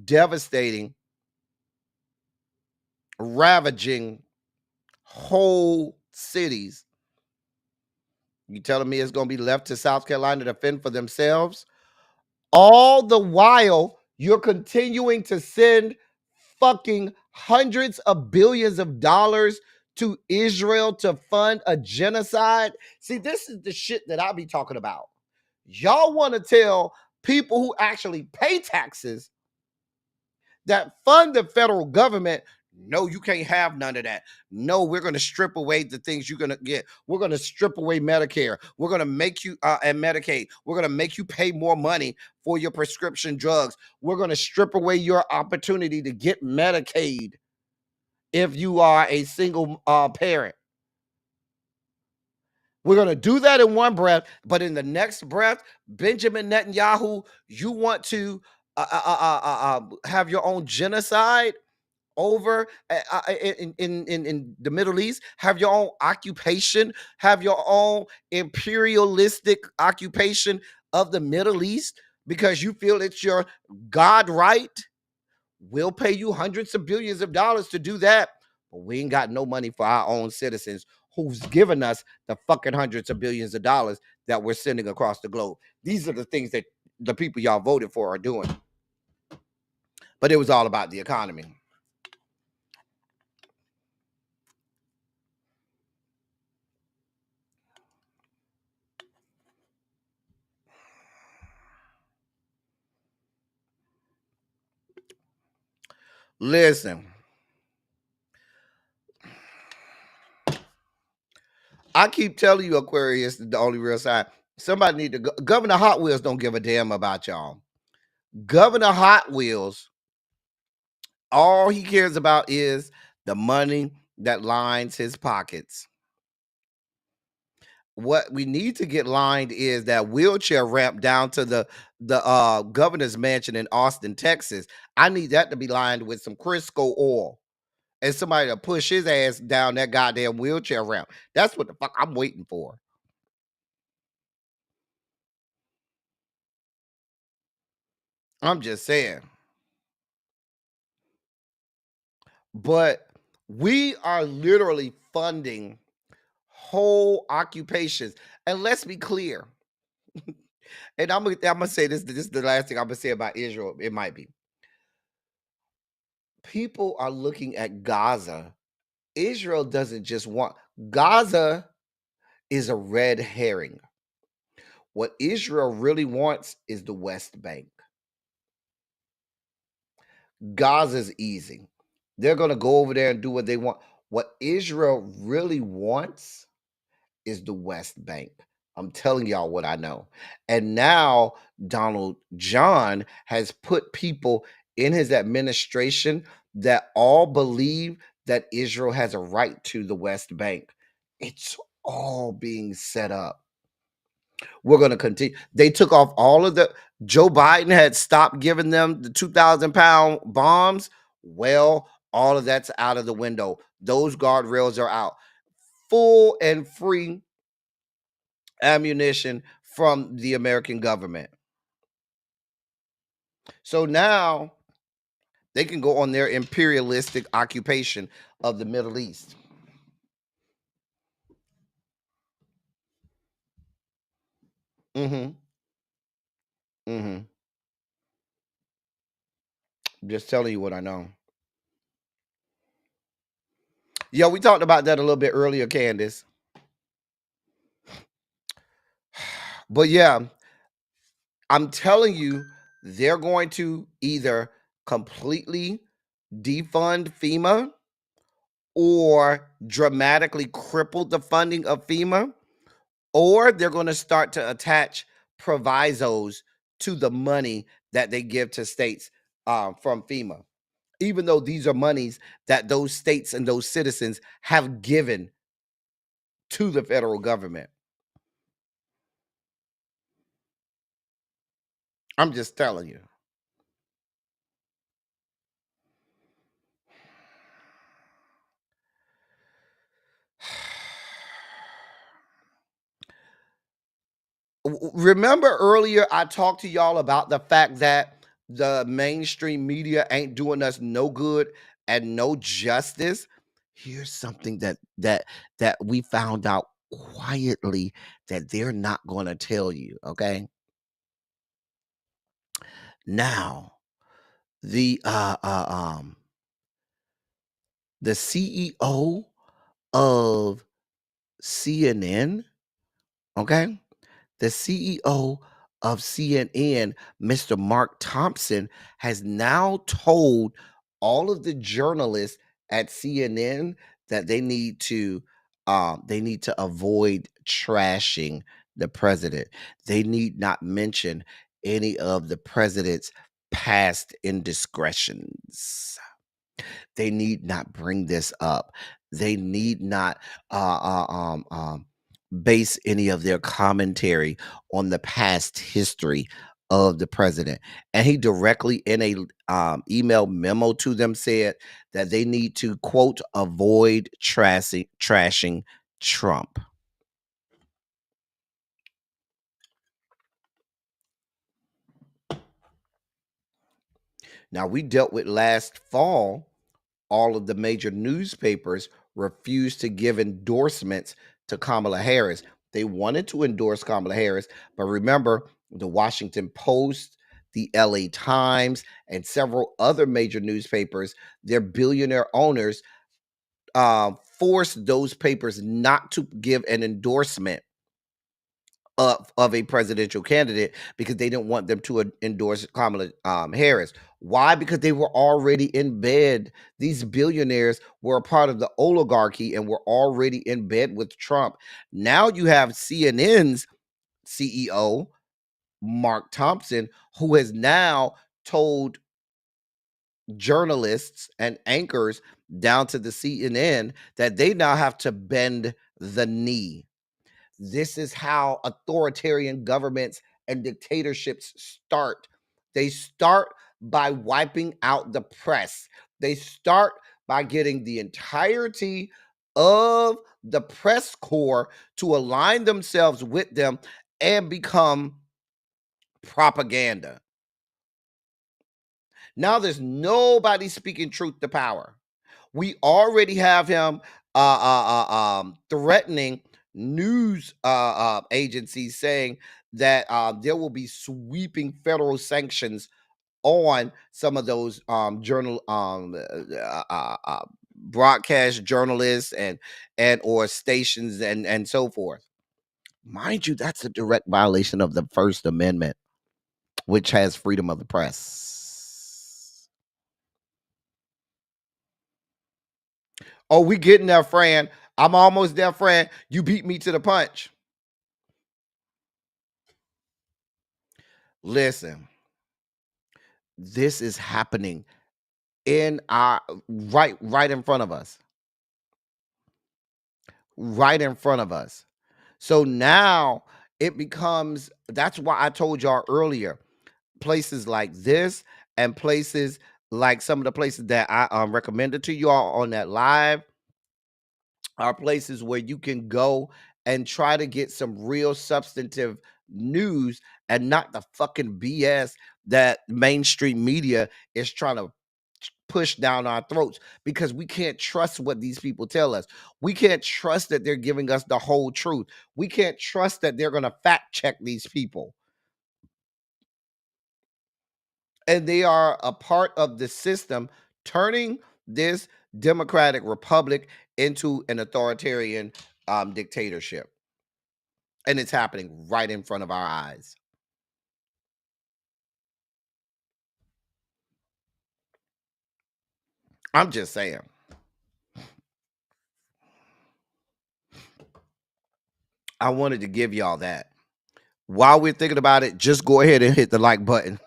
devastating, ravaging whole cities, you telling me it's going to be left to South Carolina to fend for themselves? All the while, you're continuing to send fucking hundreds of billions of dollars to Israel to fund a genocide. See, this is the shit that I be talking about. Y'all want to tell people who actually pay taxes that fund the federal government, no, you can't have none of that. No, we're going to strip away the things you're going to get. We're going to strip away Medicare. We're going to make you, and Medicaid, we're going to make you pay more money for your prescription drugs. We're going to strip away your opportunity to get Medicaid if you are a single parent. We're going to do that in one breath, but in the next breath, Benjamin Netanyahu, you want to have your own genocide over in the Middle East, have your own occupation, have your own imperialistic occupation of the Middle East because you feel it's your God right. We'll pay you hundreds of billions of dollars to do that, but we ain't got no money for our own citizens who's given us the fucking hundreds of billions of dollars that we're sending across the globe. These are the things that the people y'all voted for are doing. But it was all about the economy. Listen, I keep telling you, Aquarius is the only real sign. Somebody need to go. Governor Hot Wheels don't give a damn about y'all. Governor Hot Wheels, all he cares about is the money that lines his pockets. What we need to get lined is that wheelchair ramp down to the governor's mansion in Austin, Texas. I need that to be lined with some Crisco oil and somebody to push his ass down that goddamn wheelchair ramp. That's what the fuck I'm waiting for. I'm just saying. But we are literally funding whole occupations. And let's be clear. And I'm gonna say this is the last thing I'm gonna say about Israel. It might be. People are looking at Gaza. Israel doesn't just want Gaza is a red herring. What Israel really wants is the West Bank. Gaza's easy. They're going to go over there and do what they want. What Israel really wants is the West Bank. I'm telling y'all what I know. And now Donald John has put people in his administration that all believe that Israel has a right to the West Bank. It's all being set up. We're going to continue. They took off all of the. Joe Biden had stopped giving them the 2,000-pound bombs. Well, all of that's out of the window. Those guardrails are out. Full and free ammunition from the American government. So now they can go on their imperialistic occupation of the Middle East. Mm-hmm. Mm-hmm. Just telling you what I know. Yeah, we talked about that a little bit earlier, Candace. But yeah, I'm telling you, they're going to either completely defund FEMA or dramatically cripple the funding of FEMA, or they're going to start to attach provisos to the money that they give to states from FEMA, even though these are monies that those states and those citizens have given to the federal government. I'm just telling you. Remember earlier I talked to y'all about the fact that the mainstream media ain't doing us no good and no justice. Here's something that we found out quietly that they're not going to tell you, okay? Now, the CEO of CNN, okay? The CEO of CNN, Mr. Mark Thompson, has now told all of the journalists at CNN that they need to avoid trashing the president. They need not mention any of the president's past indiscretions. They need not bring this up. They need not base any of their commentary on the past history of the president. And he directly in a email memo to them said that they need to, quote, avoid trashing Trump. Now, we dealt with last fall all of the major newspapers refused to give endorsements to Kamala Harris. They wanted to endorse Kamala Harris, but remember, the Washington Post, the LA Times, and several other major newspapers, their billionaire owners, forced those papers not to give an endorsement of a presidential candidate because they didn't want them to endorse Kamala Harris. Why? Because they were already in bed. These billionaires were a part of the oligarchy and were already in bed with Trump. Now you have CNN's CEO, Mark Thompson, who has now told journalists and anchors down to the CNN that they now have to bend the knee. This is how authoritarian governments and dictatorships start. They start by wiping out the press. They start by getting the entirety of the press corps to align themselves with them and become propaganda. Now there's nobody speaking truth to power. We already have him threatening news agencies, saying that there will be sweeping federal sanctions on some of those broadcast journalists and or stations and so forth. Mind you, that's a direct violation of the First Amendment, which has freedom of the press. Oh, we getting there, Fran. I'm almost there, Fran. You beat me to the punch. Listen, this is happening in our right in front of us. Right in front of us. So now it becomes, that's why I told y'all earlier, places like this and places like some of the places that I recommended to y'all on that live are places where you can go and try to get some real substantive news and not the fucking BS that mainstream media is trying to push down our throats, because we can't trust what these people tell us. We can't trust that they're giving us the whole truth. We can't trust that they're going to fact check these people. And they are a part of the system turning this democratic republic into an authoritarian dictatorship. And it's happening right in front of our eyes. I'm just saying. I wanted to give y'all that. While we're thinking about it, just go ahead and hit the like button.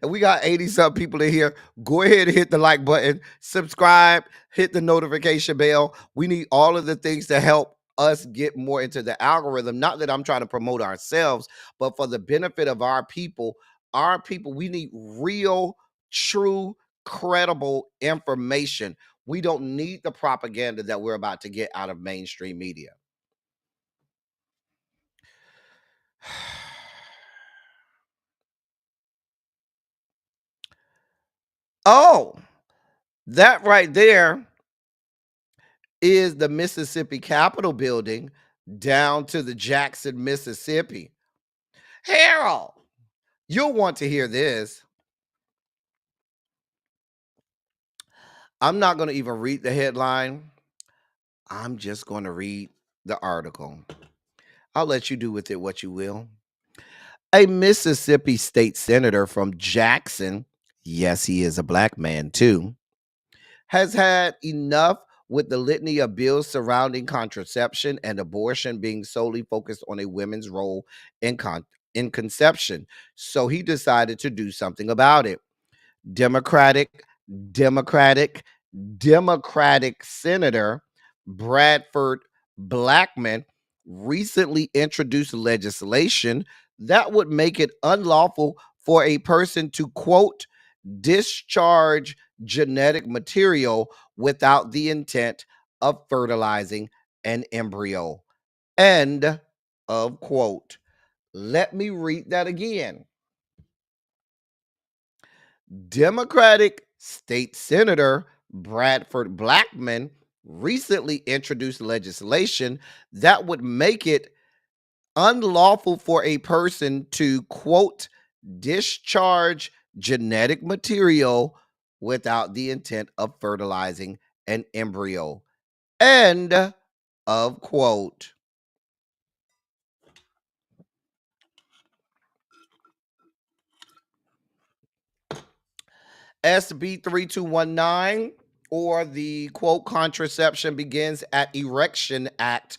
And we got 80-something people in here. Go ahead and hit the like button. Subscribe. Hit the notification bell. We need all of the things to help us get more into the algorithm. Not that I'm trying to promote ourselves, but for the benefit of our people, we need real, true, credible information. We don't need the propaganda that we're about to get out of mainstream media. Oh, that right there is the Mississippi Capitol building down to the Jackson, Mississippi. Harold, you'll want to hear this. I'm not going to even read the headline. I'm just going to read the article. I'll let you do with it what you will. A Mississippi state senator from Jackson, yes, he is a black man too, has had enough with the litany of bills surrounding contraception and abortion being solely focused on a woman's role in conception. So he decided to do something about it. Democratic Senator Bradford Blackman recently introduced legislation that would make it unlawful for a person to, quote, discharge genetic material without the intent of fertilizing an embryo. End of quote. Let me read that again. Democratic State Senator Bradford Blackman recently introduced legislation that would make it unlawful for a person to, quote, discharge genetic material without the intent of fertilizing an embryo, end of quote. SB 3219, or the quote Contraception Begins at Erection Act.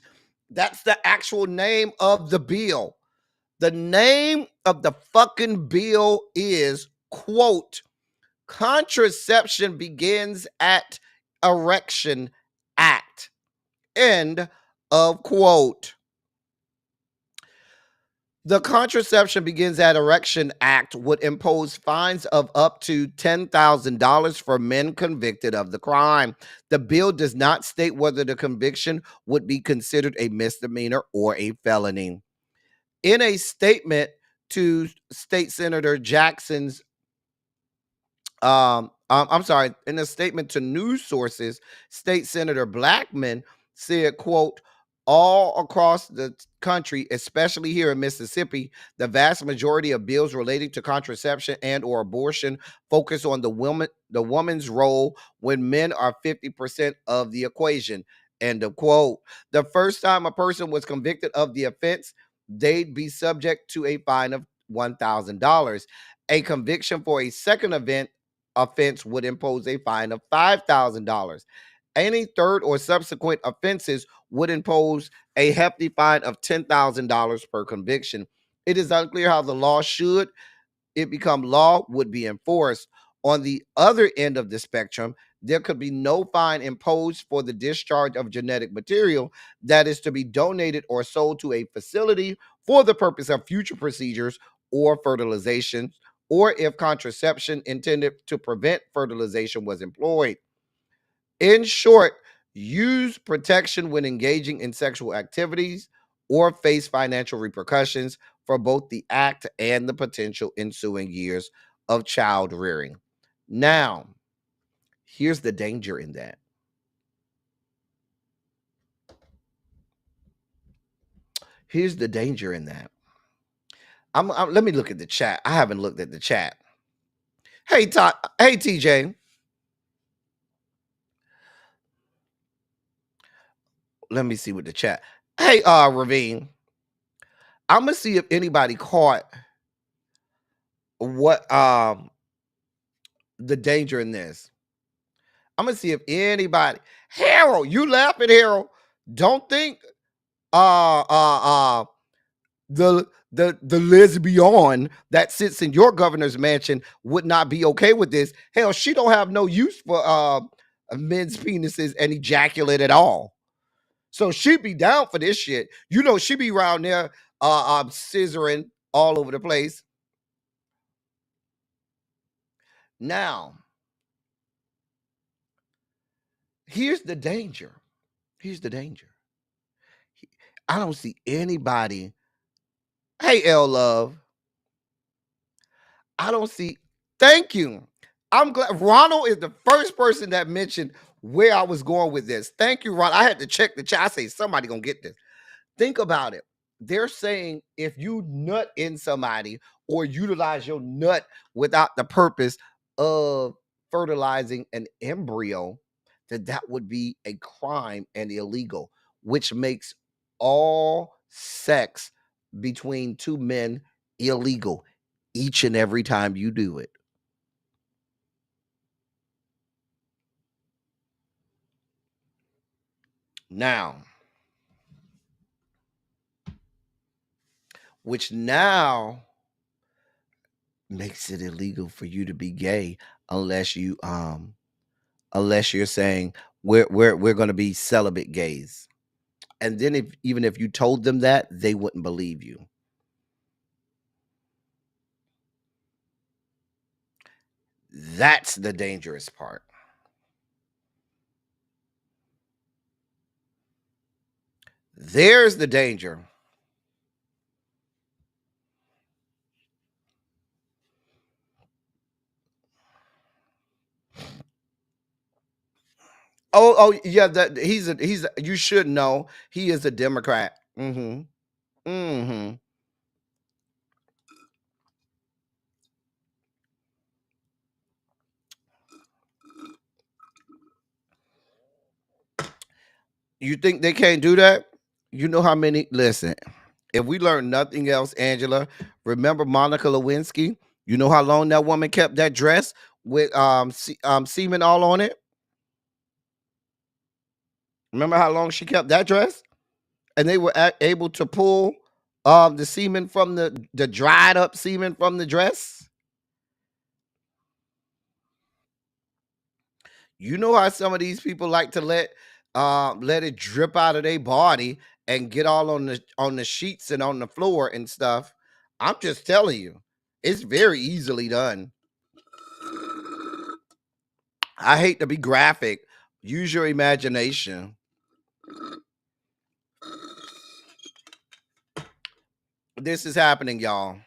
That's the actual name of the bill. The name of the fucking bill is, quote, Contraception Begins at Erection Act, end of quote. The Contraception Begins at Erection Act would impose fines of up to $10,000 for men convicted of the crime. The bill does not state whether the conviction would be considered a misdemeanor or a felony. In a statement to State Senator Jackson's I'm sorry, in a statement to news sources, State Senator Blackman said, quote, all across the country, especially here in Mississippi, the vast majority of bills relating to contraception and or abortion focus on the woman's role when men are 50% of the equation, end of quote. The first time a person was convicted of the offense, they'd be subject to a fine of $1,000. A conviction for a second offense would impose a fine of $5,000. Any third or subsequent offenses would impose a hefty fine of $10,000 per conviction. It is unclear how the law, should it become law, would be enforced. On the other end of the spectrum, there could be no fine imposed for the discharge of genetic material that is to be donated or sold to a facility for the purpose of future procedures or fertilization, or if contraception intended to prevent fertilization was employed. In short, use protection when engaging in sexual activities or face financial repercussions for both the act and the potential ensuing years of child rearing. Now, here's the danger in that. Here's the danger in that. Let me look at the chat. I haven't looked at the chat. Hey, Todd. Hey, TJ. Let me see what the chat. Hey, Ravine. I'm gonna see if anybody caught what the danger in this. I'm gonna see if anybody. Harold, you laughing, Harold? Don't think uh uh uh the lesbian that sits in your governor's mansion would not be okay with this. Hell, she don't have no use for men's penises and ejaculate at all. So she'd be down for this shit. You know, she'd be around there scissoring all over the place. Now, here's the danger. Here's the danger. I don't see anybody. Hey, L Love. I don't see. Thank you. I'm glad Ronald is the first person that mentioned where I was going with this. Thank you, Ron. I had to check the chat. I say somebody gonna get this. Think about it. They're saying if you nut in somebody or utilize your nut without the purpose of fertilizing an embryo, that would be a crime and illegal, which makes all sex between two men illegal each and every time you do it. Now, which now makes it illegal for you to be gay unless you're saying we're going to be celibate gays. And then even if you told them that, they wouldn't believe you. That's the dangerous part. There's the danger. Yeah, that he's you should know he is a Democrat. Mm-hmm. Mm-hmm. You think they can't do that? You know how many? Listen, if we learn nothing else, Angela, remember Monica Lewinsky? You know how long that woman kept that dress with semen all on it? Remember how long she kept that dress? And they were able to pull the semen from the dried up semen from the dress. You know how some of these people like to let it drip out of their body and get all on the sheets and on the floor and stuff. I'm just telling you, it's very easily done. I hate to be graphic. Use your imagination. This is happening, y'all.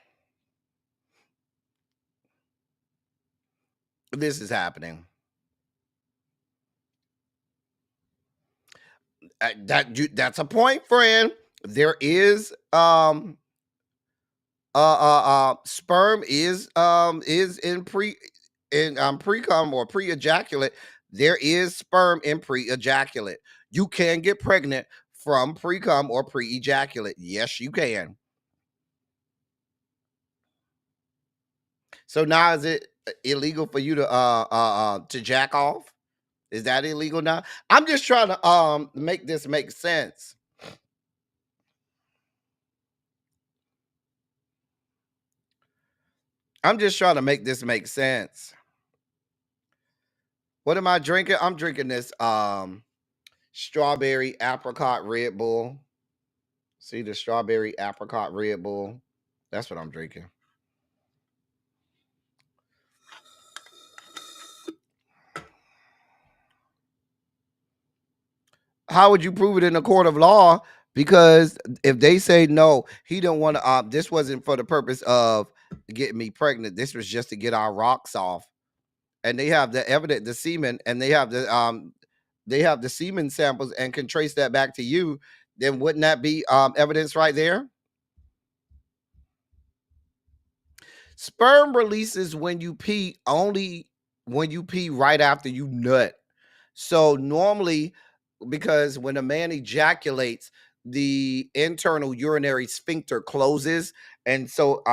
This is happening. That's a point, friend. There is sperm is in pre-cum or pre-ejaculate. There is sperm in pre-ejaculate. You can get pregnant from pre-cum or pre-ejaculate. Yes, you can. So now is it illegal for you to jack off? Is that illegal now? I'm just trying to make this make sense. I'm just trying to make this make sense. What am I drinking? I'm drinking this strawberry apricot Red Bull. See the strawberry apricot Red Bull? That's what I'm drinking. How would you prove it in a court of law? Because if they say no, he don't want to this wasn't for the purpose of getting me pregnant. This was just to get our rocks off. And they have the evidence, the semen, and they have the semen samples and can trace that back to you, then wouldn't that be evidence right there? Sperm releases when you pee, only when you pee right after you nut. So normally, because when a man ejaculates, the internal urinary sphincter closes, and so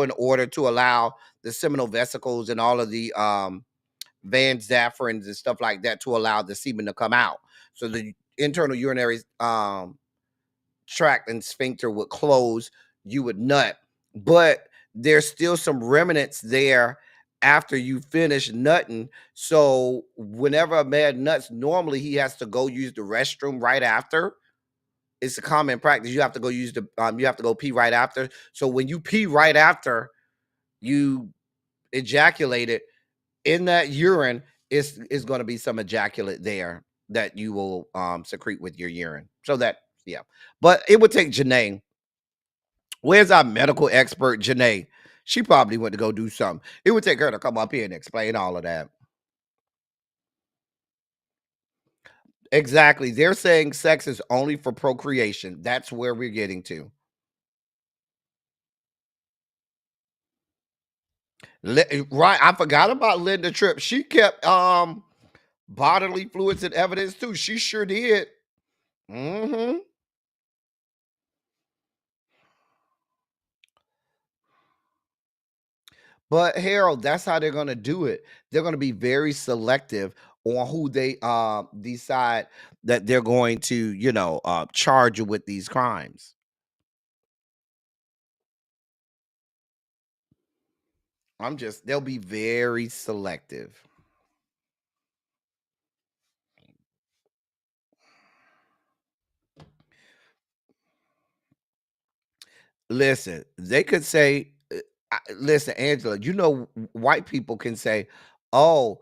in order to allow the seminal vesicles and all of the Van Zafferans and stuff like that to allow the semen to come out. So the internal urinary tract and sphincter would close, you would nut. But there's still some remnants there after you finish nutting. So whenever a man nuts, normally he has to go use the restroom right after. It's a common practice. You have to go use you have to go pee right after. So when you pee right after you ejaculated, in that urine is going to be some ejaculate there that you will secrete with your urine. So that, yeah. But it would take Janae. Where's our medical expert, Janae? She probably went to go do something. It would take her to come up here and explain all of that. Exactly. They're saying sex is only for procreation. That's where we're getting to. Right. I forgot about Linda Tripp. She kept bodily fluids and evidence too. She sure did. Mm-hmm. But Harold, that's how they're gonna do it. They're gonna be very selective on who they decide that they're going to, charge you with these crimes. They'll be very selective. Listen, they could say, listen, Angela, white people can say, oh,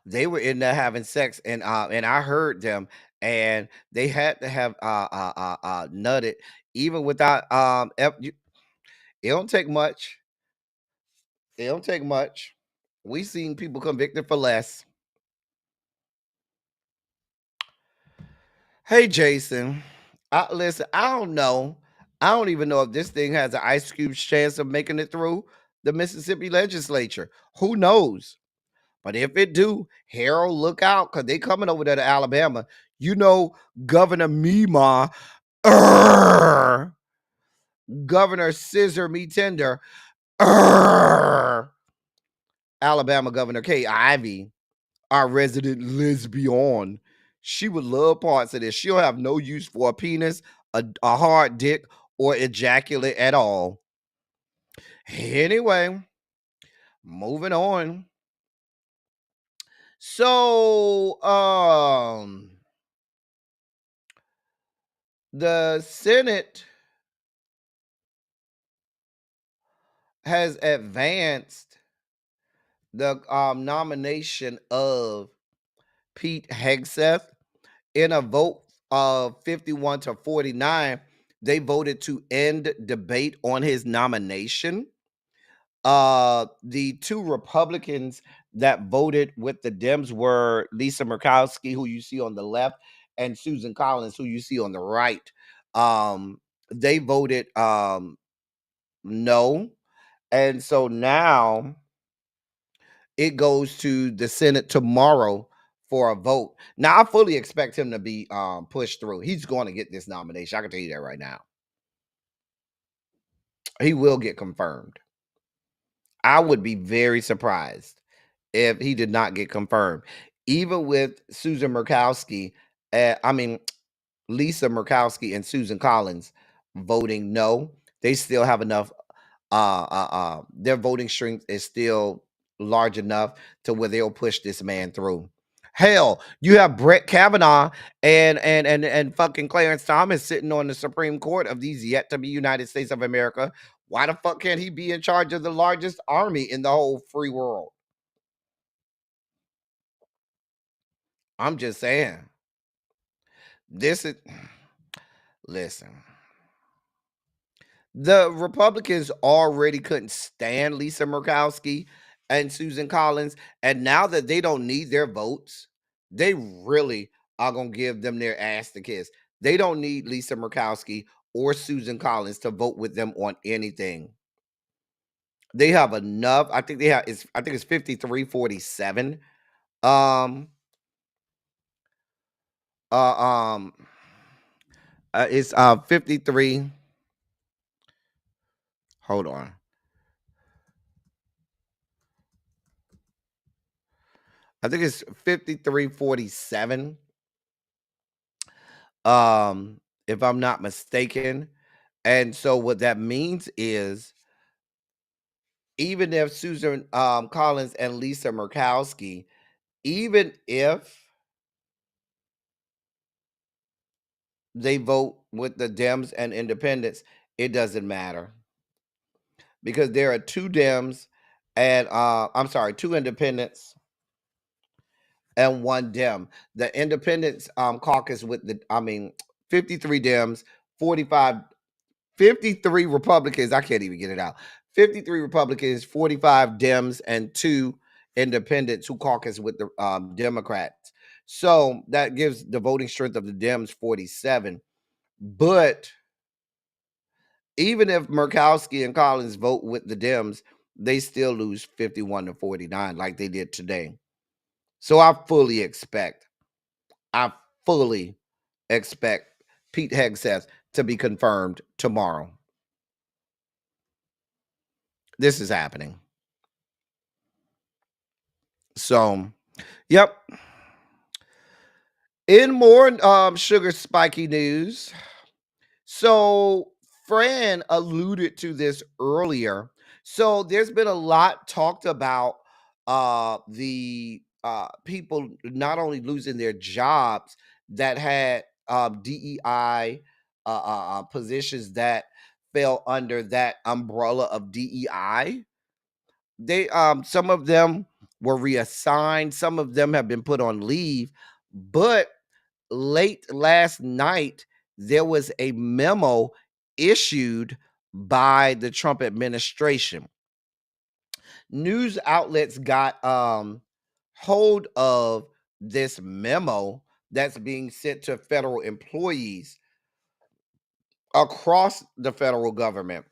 they were in there having sex and I heard them and they had to have nutted even without it don't take much. It don't take much. We seen people convicted for less. Hey, Jason. Listen, I don't know. I don't even know if this thing has an Ice Cube's chance of making it through the Mississippi legislature. Who knows? But if it do, Harold, look out, because they coming over there to Alabama. You know, Governor Mima, Governor Scissor Me Tender, Alabama Governor Kay Ivey, our resident lesbian. She would love parts of this. She'll have no use for a penis, a hard dick, or ejaculate at all. Anyway, moving on. So, the Senate has advanced the nomination of Pete Hegseth in a vote of 51 to 49. They voted to end debate on his nomination. The two Republicans that voted with the Dems were Lisa Murkowski, who you see on the left, and Susan Collins, who you see on the right. They voted no. And so now it goes to the Senate tomorrow for a vote. Now, I fully expect him to be pushed through. He's going to get this nomination. I can tell you that right now. He will get confirmed. I would be very surprised if he did not get confirmed. Even with Susan Murkowski, Lisa Murkowski and Susan Collins voting no, they still have enough. Their voting strength is still large enough to where they'll push this man through. Hell, you have Brett Kavanaugh and fucking Clarence Thomas sitting on the Supreme Court of these yet to be United States of America. Why the fuck can't he be in charge of the largest army in the whole free world? I'm just saying. This is listen. The Republicans already couldn't stand Lisa Murkowski and Susan Collins, and now that they don't need their votes, they really are gonna give them their ass to kiss. They don't need Lisa Murkowski or Susan Collins to vote with them on anything. They have enough. I think it's 53-47. Um it's 53. Hold on. I think it's 53-47. If I'm not mistaken. And so what that means is even if Susan Collins and Lisa Murkowski, even if they vote with the Dems and independents, it doesn't matter. Because there are two Dems and two independents and one Dem. The independents caucus with 53 Dems, 53 Republicans. I can't even get it out. 53 Republicans, 45 Dems, and 2 independents who caucus with the Democrats. So that gives the voting strength of the Dems 47. But even if Murkowski and Collins vote with the Dems, they still lose 51 to 49 like they did today. So I fully expect Pete Hegseth to be confirmed tomorrow. This is happening. So, yep. In more sugar spiky news. So, Fran alluded to this earlier. So, there's been a lot talked about the people not only losing their jobs that had DEI positions that fell under that umbrella of DEI. They some of them were reassigned, some of them have been put on leave, but late last night there was a memo issued by the Trump administration. News outlets got hold of this memo that's being sent to federal employees across the federal government.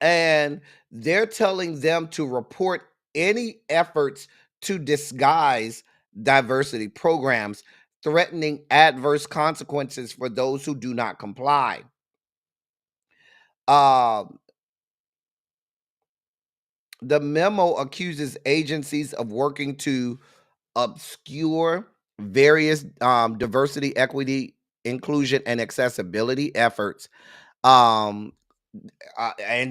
And they're telling them to report any efforts to disguise diversity programs, threatening adverse consequences for those who do not comply. The memo accuses agencies of working to obscure various diversity, equity, inclusion, and accessibility efforts. And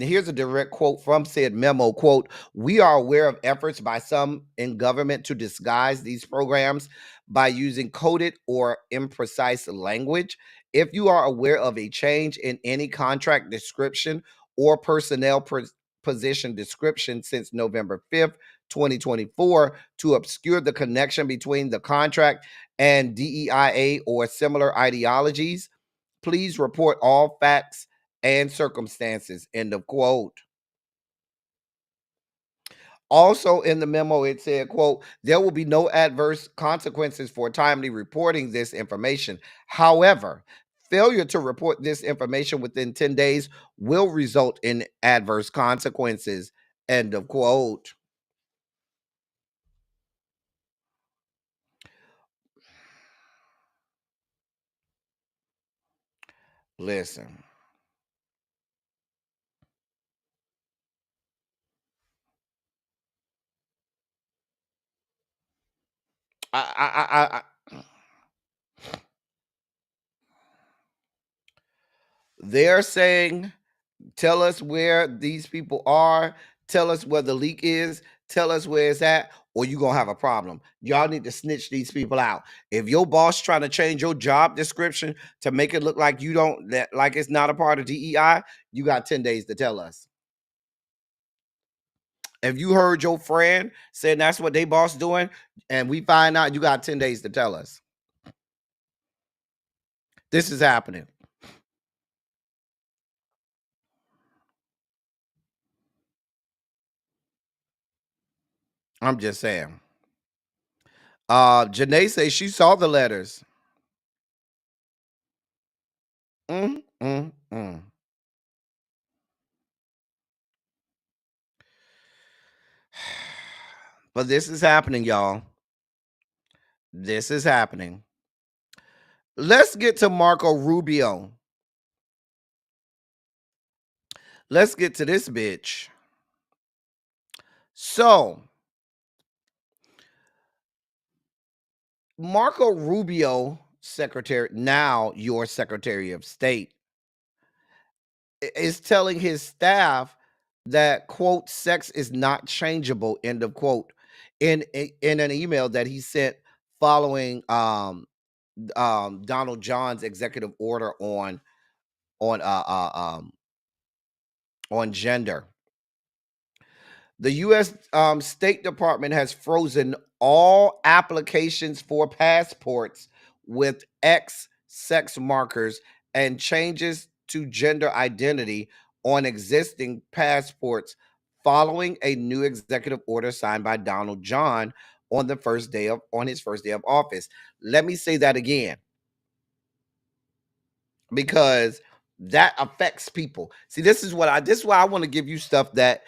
here's a direct quote from said memo, quote, "We are aware of efforts by some in government to disguise these programs by using coded or imprecise language. If you are aware of a change in any contract description or personnel position description since November 5th, 2024 to obscure the connection between the contract and DEIA or similar ideologies, please report all facts and circumstances," end of quote. Also in the memo, it said, quote, "There will be no adverse consequences for timely reporting this information. However, failure to report this information within 10 days will result in adverse consequences," end of quote. Listen. They're saying, tell us where these people are, tell us where the leak is, tell us where it's at, or you're gonna have a problem. Y'all need to snitch these people out. If your boss trying to change your job description to make it look like you don't, that like it's not a part of DEI, you got 10 days to tell us. If you heard your friend saying that's what they boss doing, and we find out, you got 10 days to tell us. This is happening. I'm just saying. Janae says she saw the letters. Mm, mm, mm. But this is happening, y'all. This is happening. Let's get to Marco Rubio. Let's get to this bitch. So, Marco Rubio, now your Secretary of State, is telling his staff that, quote, "sex is not changeable," end of quote, in an email that he sent following Donald John's executive order on gender. The U.S. State Department has frozen all applications for passports with X sex markers and changes to gender identity on existing passports following a new executive order signed by Donald John on his first day of office. Let me say that again, because that affects people. See, this is why I want to give you stuff that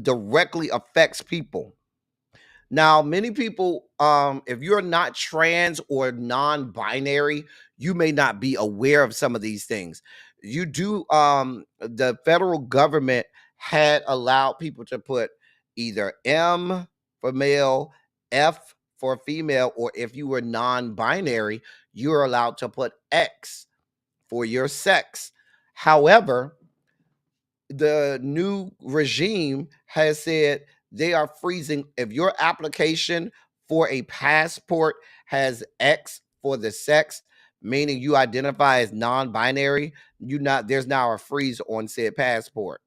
directly affects people. Now, many people, if you're not trans or non-binary, you may not be aware of some of these things. You do, the federal government had allowed people to put either M for male, F for female, or if you were non-binary, you're allowed to put X for your sex. However, the new regime has said they are freezing. If your application for a passport has X for the sex, meaning you identify as non-binary, there's now a freeze on said passport.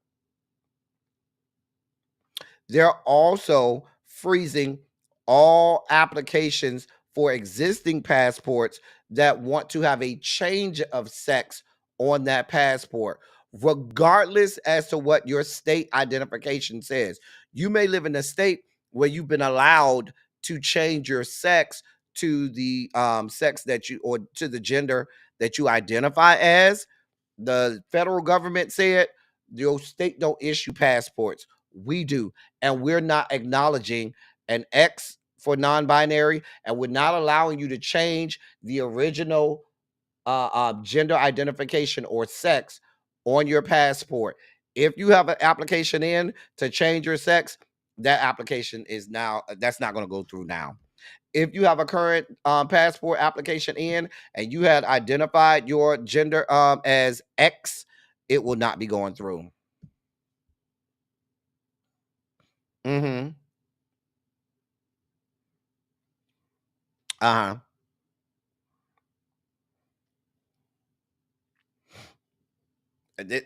They're also freezing all applications for existing passports that want to have a change of sex on that passport, regardless as to what your state identification says. You may live in a state where you've been allowed to change your sex to the sex that you, or to the gender that you identify as, the federal government said your state don't issue passports. We do. And we're not acknowledging an X for non-binary, and we're not allowing you to change the original gender identification or sex on your passport. If you have an application in to change your sex, that application is now, that's not going to go through now. If you have a current passport application in and you had identified your gender as X, it will not be going through. Mm-hmm. Uh-huh.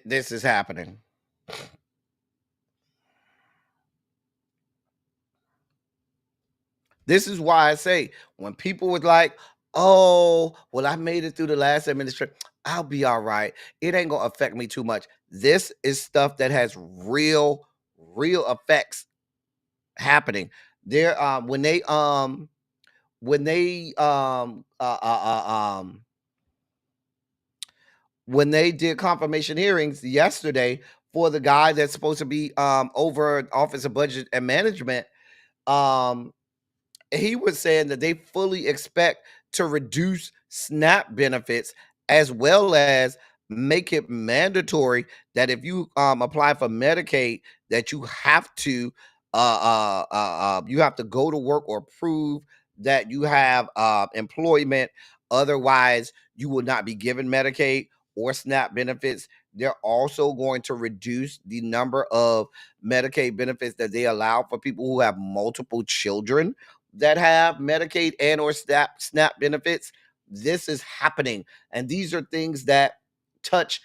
This is happening. This is why I say, when people was like, oh, well, I made it through the last administration, I'll be all right. It ain't gonna affect me too much. This is stuff that has real effects happening. There, when they when they did confirmation hearings yesterday for the guy that's supposed to be over Office of Budget and Management, um he was saying that they fully expect to reduce SNAP benefits, as well as make it mandatory that if you apply for Medicaid, that you have to go to work or prove that you have employment. Otherwise, you will not be given Medicaid or SNAP benefits. They're also going to reduce the number of Medicaid benefits that they allow for people who have multiple children that have Medicaid and or SNAP benefits. This is happening. And these are things that touch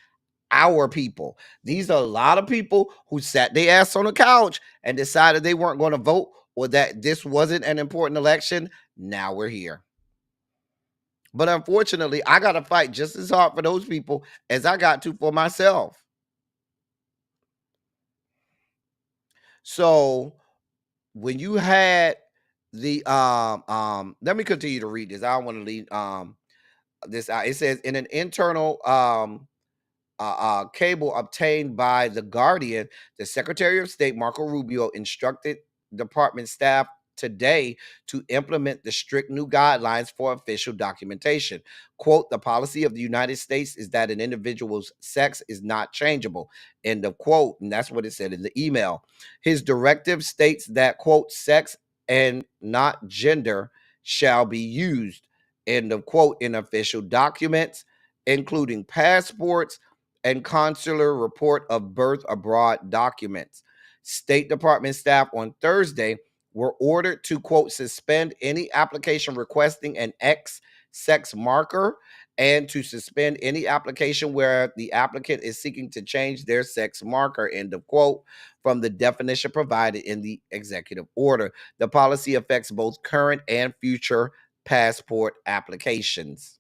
our people. These are a lot of people who sat their ass on the couch and decided they weren't going to vote, or that this wasn't an important election. Now we're here. But unfortunately, I got to fight just as hard for those people as I got to for myself. So when you had the let me continue to read this. I don't want to leave this out. It says, in an internal cable obtained by The Guardian, the Secretary of State, Marco Rubio, instructed department staff today to implement the strict new guidelines for official documentation. Quote, the policy of the United States is that an individual's sex is not changeable. End of quote. And that's what it said in the email. His directive states that, quote, sex and not gender shall be used, end of quote, in official documents, including passports and consular report of birth abroad documents. State Department staff on Thursday were ordered to, quote, suspend any application requesting an X sex marker, and to suspend any application where the applicant is seeking to change their sex marker, end of quote, from the definition provided in the executive order. The policy affects both current and future passport applications.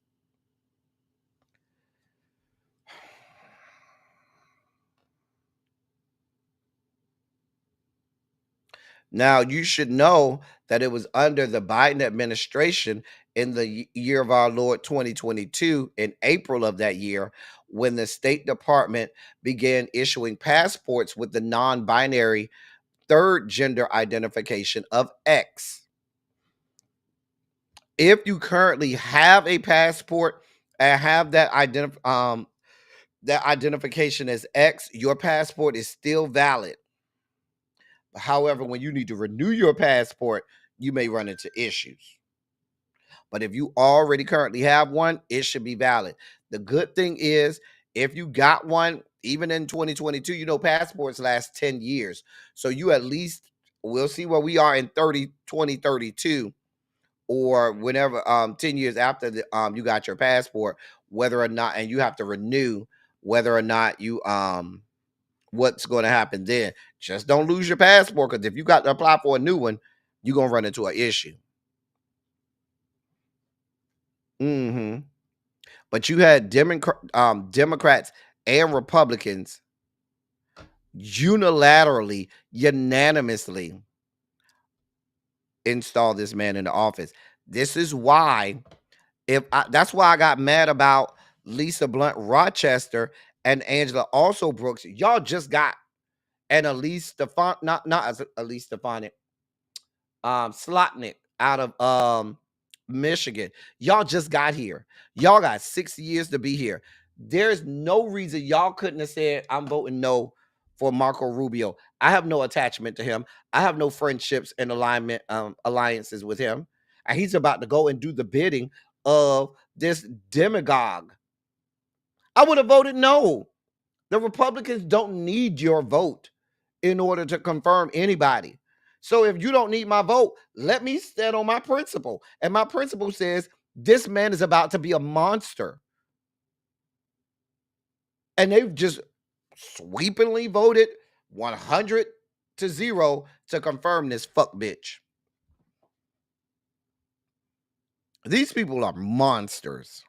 Now, you should know that it was under the Biden administration in the year of our Lord 2022, in April of that year, when the State Department began issuing passports with the non-binary third gender identification of X. If you currently have a passport and have that identification as X, your passport is still valid. However, when you need to renew your passport, you may run into issues. But if you already currently have one, it should be valid. The good thing is, if you got one, even in 2022, you know, passports last 10 years. So you at least, we'll see where we are in 2032, or whenever 10 years after the, you got your passport, whether or not, and you have to renew, whether or not you what's going to happen then. Just don't lose your passport, because if you got to apply for a new one, you're going to run into an issue. But you had Democrats and Republicans unanimously install this man into office. This is why, that's why I got mad about Lisa Blunt Rochester and Angela also Brooks. Y'all just got and Elise Stefan, not Elise Stefanik, Slotnick out of Michigan. Y'all just got here. Y'all got 6 years to be here. There's no reason y'all couldn't have said, I'm voting no for Marco Rubio. I have no attachment to him. I have no friendships and alliances with him. And he's about to go and do the bidding of this demagogue. I would have voted no. The Republicans don't need your vote in order to confirm anybody. So if you don't need my vote, let me stand on my principle. And my principle says this man is about to be a monster. And they've just sweepingly voted 100-0 to confirm this fuck bitch. These people are monsters.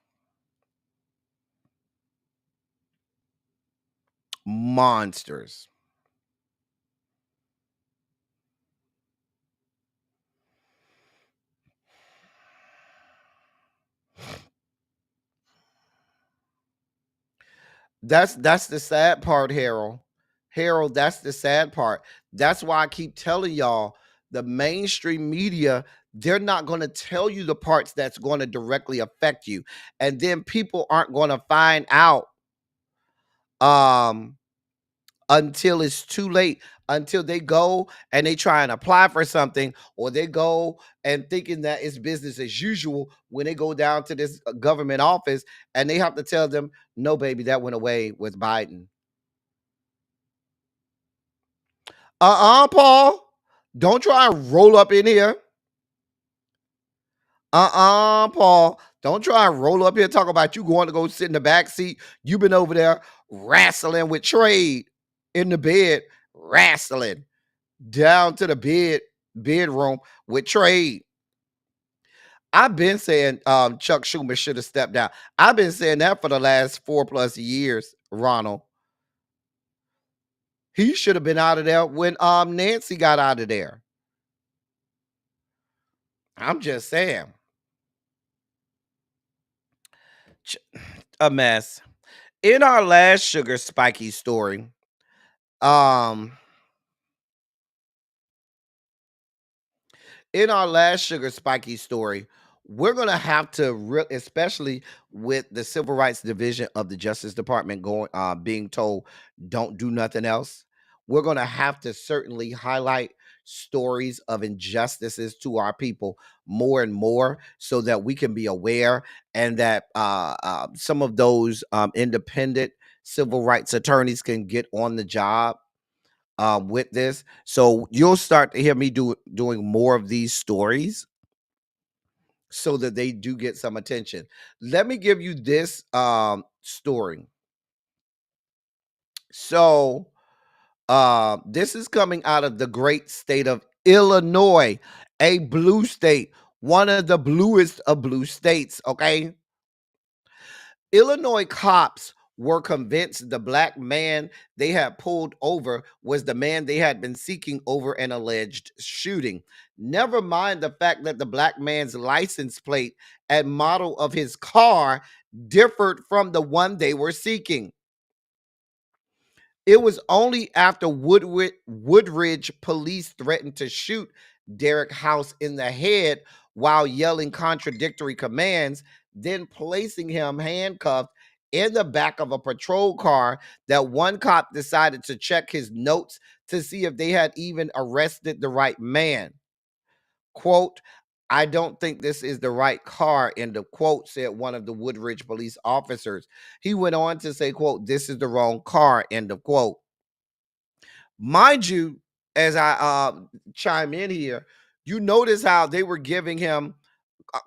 Monsters. That's the sad part, Harold. Harold, that's the sad part. That's why I keep telling y'all the mainstream media, they're not going to tell you the parts that's going to directly affect you. And then people aren't going to find out until it's too late, until they go and they try and apply for something, or they go and thinking that it's business as usual when they go down to this government office and they have to tell them, no, baby, that went away with Biden. Paul, don't try and roll up in here. Paul, don't try and roll up here talk about you going to go sit in the back seat. You've been over there wrestling with trade in the bed, wrestling down to the bedroom with trade. I've been saying Chuck Schumer should have stepped down. I've been saying that for the last 4+ years, Ronald. He should have been out of there when Nancy got out of there. I'm just saying. A mess. In our last Sugar Spiky story, we're going to have to, especially with the Civil Rights Division of the Justice Department being told, don't do nothing else. We're going to have to certainly highlight stories of injustices to our people more and more so that we can be aware, and that some of those independent civil rights attorneys can get on the job with this. So you'll start to hear me doing more of these stories so that they do get some attention. Let me give you this story. So this is coming out of the great state of Illinois, a blue state, one of the bluest of blue states, okay? Illinois cops were convinced the black man they had pulled over was the man they had been seeking over an alleged shooting. Never mind the fact that the black man's license plate and model of his car differed from the one they were seeking. It was only after Woodridge police threatened to shoot Derek House in the head while yelling contradictory commands, then placing him handcuffed in the back of a patrol car, that one cop decided to check his notes to see if they had even arrested the right man. Quote, I don't think this is the right car, end of quote, said one of the Woodridge police officers. He went on to say, quote, this is the wrong car, end of quote. Mind you, as I chime in here, you notice how they were giving him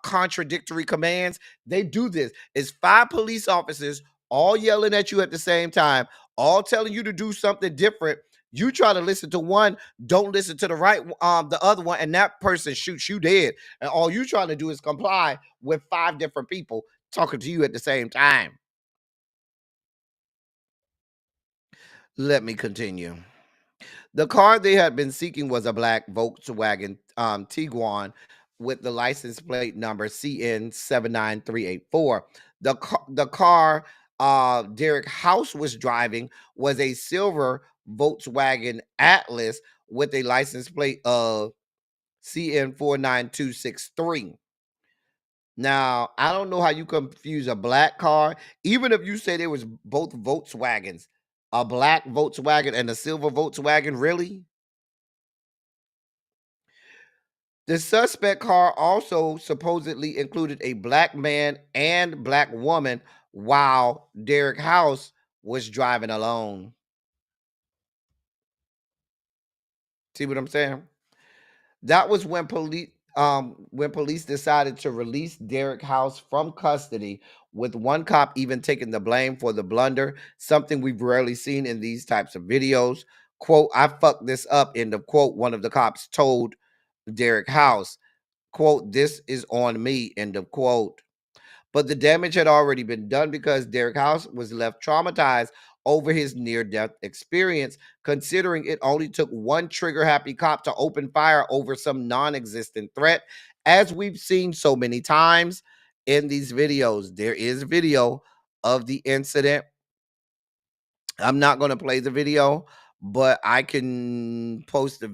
contradictory commands. They do this. It's 5 police officers all yelling at you at the same time, all telling you to do something different. You try to listen to one, don't listen to the other one, and that person shoots you dead. And all you trying to do is comply with 5 different people talking to you at the same time. Let me continue. The car they had been seeking was a black Volkswagen Tiguan with the license plate number CN79384. The car Derek House was driving was a silver Volkswagen Atlas with a license plate of CN49263. Now, I don't know how you confuse a black car, even if you say there was both Volkswagens, a black Volkswagen and a silver Volkswagen, really? The suspect car also supposedly included a black man and black woman while Derek House was driving alone. See what I'm saying? That was when police decided to release Derek House from custody, with one cop even taking the blame for the blunder, something we've rarely seen in these types of videos. Quote, "I fucked this up," end of quote, one of the cops told Derek House. Quote, "This is on me," end of quote. But the damage had already been done because Derek House was left traumatized over his near-death experience, considering it only took one trigger-happy cop to open fire over some non-existent threat, as we've seen so many times in these videos. There is video of the incident. I'm not going to play the video, but I can post a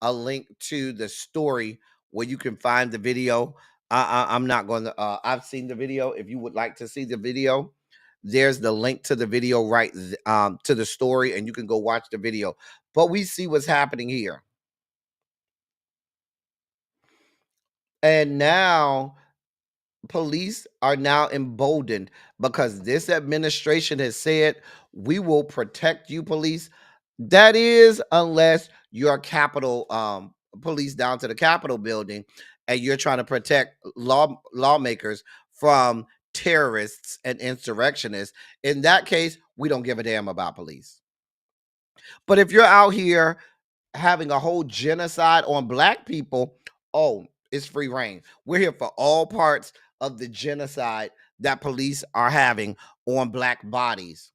link to the story where you can find the video. I'm not going to. I've seen the video. If you would like to see the video, there's the link to the video to the story, and you can go watch the video. But we see what's happening here, and now police are now emboldened because this administration has said, "We will protect you, police." That is, unless you're Capitol police down to the Capitol building, and you're trying to protect lawmakers from terrorists and insurrectionists. In that case, we don't give a damn about police. But if you're out here having a whole genocide on black people, oh, it's free reign. We're here for all parts of the genocide that police are having on black bodies.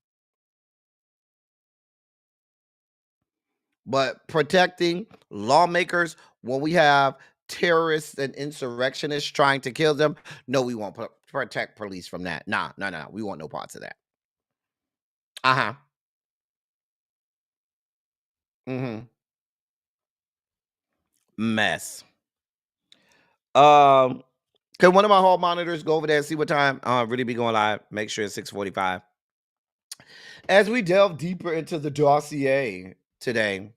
But protecting lawmakers when we have terrorists and insurrectionists trying to kill them, no, we won't protect police from that. Nah, we want no parts of that. Uh-huh. Mm-hmm. Mess. Can one of my hall monitors go over there and see what time really be going live? Make sure it's 6:45. As we delve deeper into the dossier today,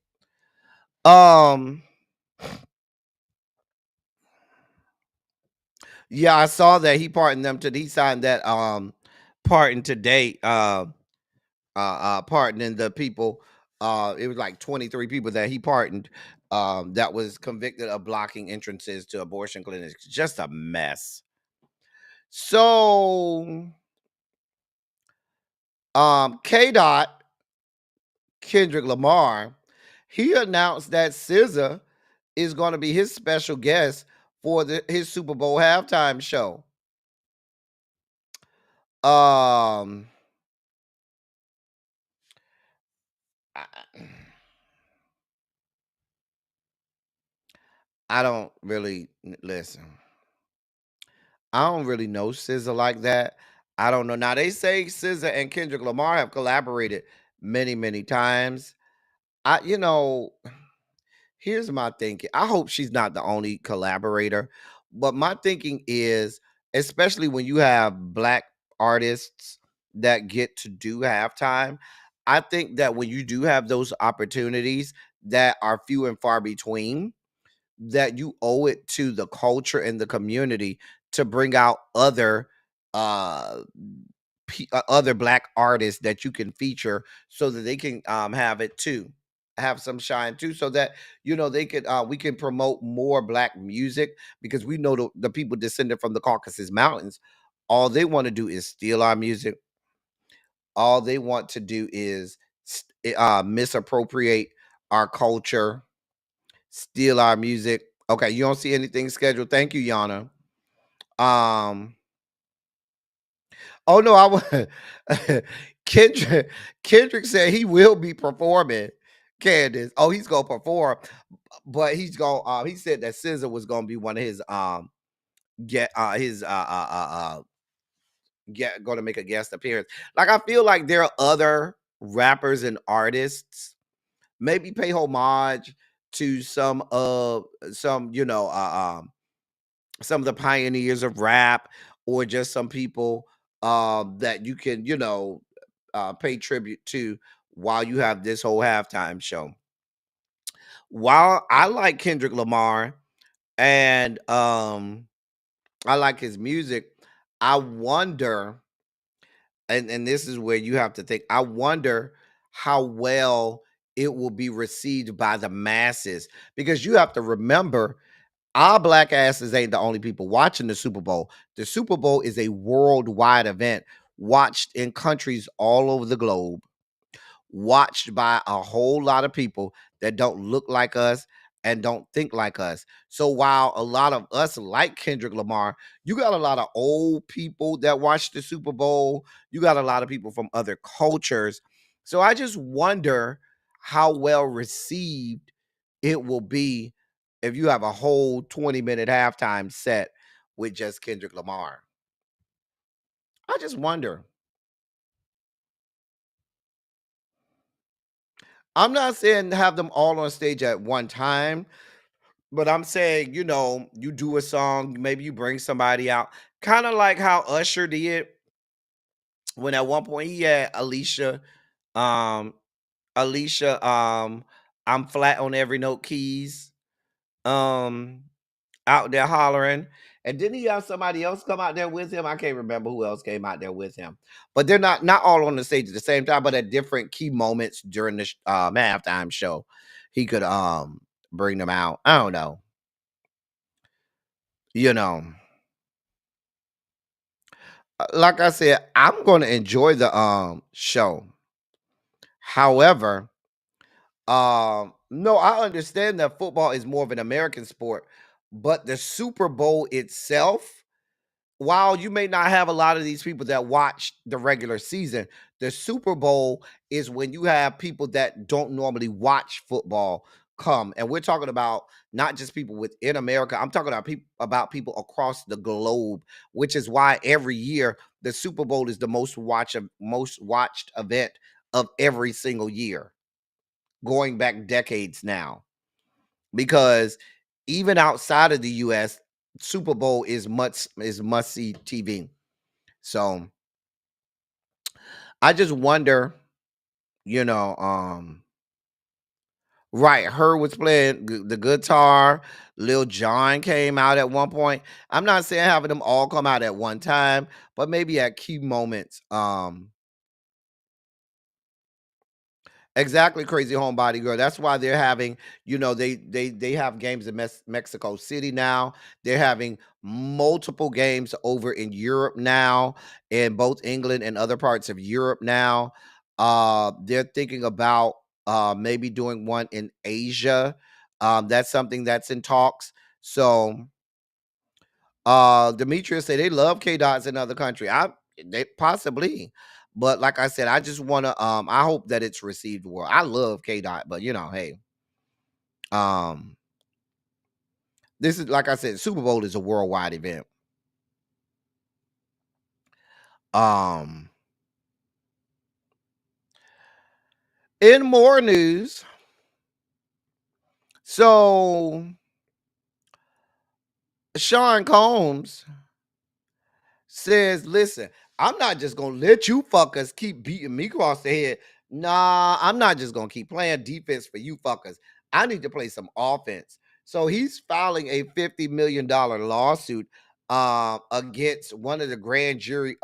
yeah, I saw that he signed that pardon today, pardoning the people. It was like 23 people that he pardoned that was convicted of blocking entrances to abortion clinics. Just a mess. So K-Dot, Kendrick Lamar, he announced that SZA is going to be his special guest for his Super Bowl halftime show. I don't really listen. I don't really know SZA like that. I don't know. Now they say SZA and Kendrick Lamar have collaborated many, many times. Here's my thinking. I hope she's not the only collaborator, but my thinking is, especially when you have black artists that get to do halftime, I think that when you do have those opportunities that are few and far between, that you owe it to the culture and the community to bring out uh other black artists that you can feature so that they can have some shine too, so that they could we can promote more black music, because we know the people descended from the Caucasus Mountains, all they want to do is steal our music. All they want to do is misappropriate our culture, steal our music. Okay, you don't see anything scheduled. Thank you, Yana. Oh no, I was Kendrick said he will be performing. Candace. Oh, he's gonna perform, but he's gonna. He said that SZA was gonna be one of his going to make a guest appearance. Like I feel like there are other rappers and artists maybe pay homage to some some of the pioneers of rap, or just some people that you can pay tribute to while you have this whole halftime show. While I like Kendrick Lamar and I like his music, I wonder, and this is where you have to think, I wonder how well it will be received by the masses, because you have to remember, our black asses ain't the only people watching the Super Bowl. The Super Bowl is a worldwide event, watched in countries all over the globe, watched by a whole lot of people that don't look like us and don't think like us. So while a lot of us like Kendrick Lamar, you got a lot of old people that watch the Super Bowl. You got a lot of people from other cultures. So I just wonder how well received it will be if you have a whole 20-minute halftime set with just Kendrick Lamar. I just wonder. I'm not saying have them all on stage at one time, but I'm saying, you do a song, maybe you bring somebody out, kind of like how Usher did when at one point he had um, Alicia, I'm flat on every note keys, um, out there hollering. And didn't he have somebody else come out there with him? I can't remember who else came out there with him. But they're not all on the stage at the same time, but at different key moments during the halftime show, he could bring them out. I don't know. You know, like I said, I'm going to enjoy the show. However, no, I understand that football is more of an American sport, but the Super Bowl itself, while you may not have a lot of these people that watch the regular season, the Super Bowl is when you have people that don't normally watch football come. And we're talking about not just people within America. I'm talking about people across the globe, which is why every year the Super Bowl is the most watched event of every single year, going back decades now. Because even outside of the US, Super Bowl is must see TV. So I just wonder, you know, right, her was playing the guitar, Lil Jon came out at one point. I'm not saying having them all come out at one time, but maybe at key moments. Exactly, crazy homebody girl. That's why they're having, they have games in Mexico City now. They're having multiple games over in Europe now, in both England and other parts of Europe now. They're thinking about maybe doing one in Asia. That's something that's in talks. So Demetrius said they love K Dots in other country. They possibly, but like I said, I just want to I hope that it's received well. I love K Dot, but hey, um this is, like I said, Super Bowl is a worldwide event. Um in more news, so Sean Combs says, listen, I'm not just gonna let you fuckers keep beating me across the head. Nah, I'm not just gonna keep playing defense for you fuckers. I need to play some offense. So he's filing a $50 million lawsuit against one of the grand jury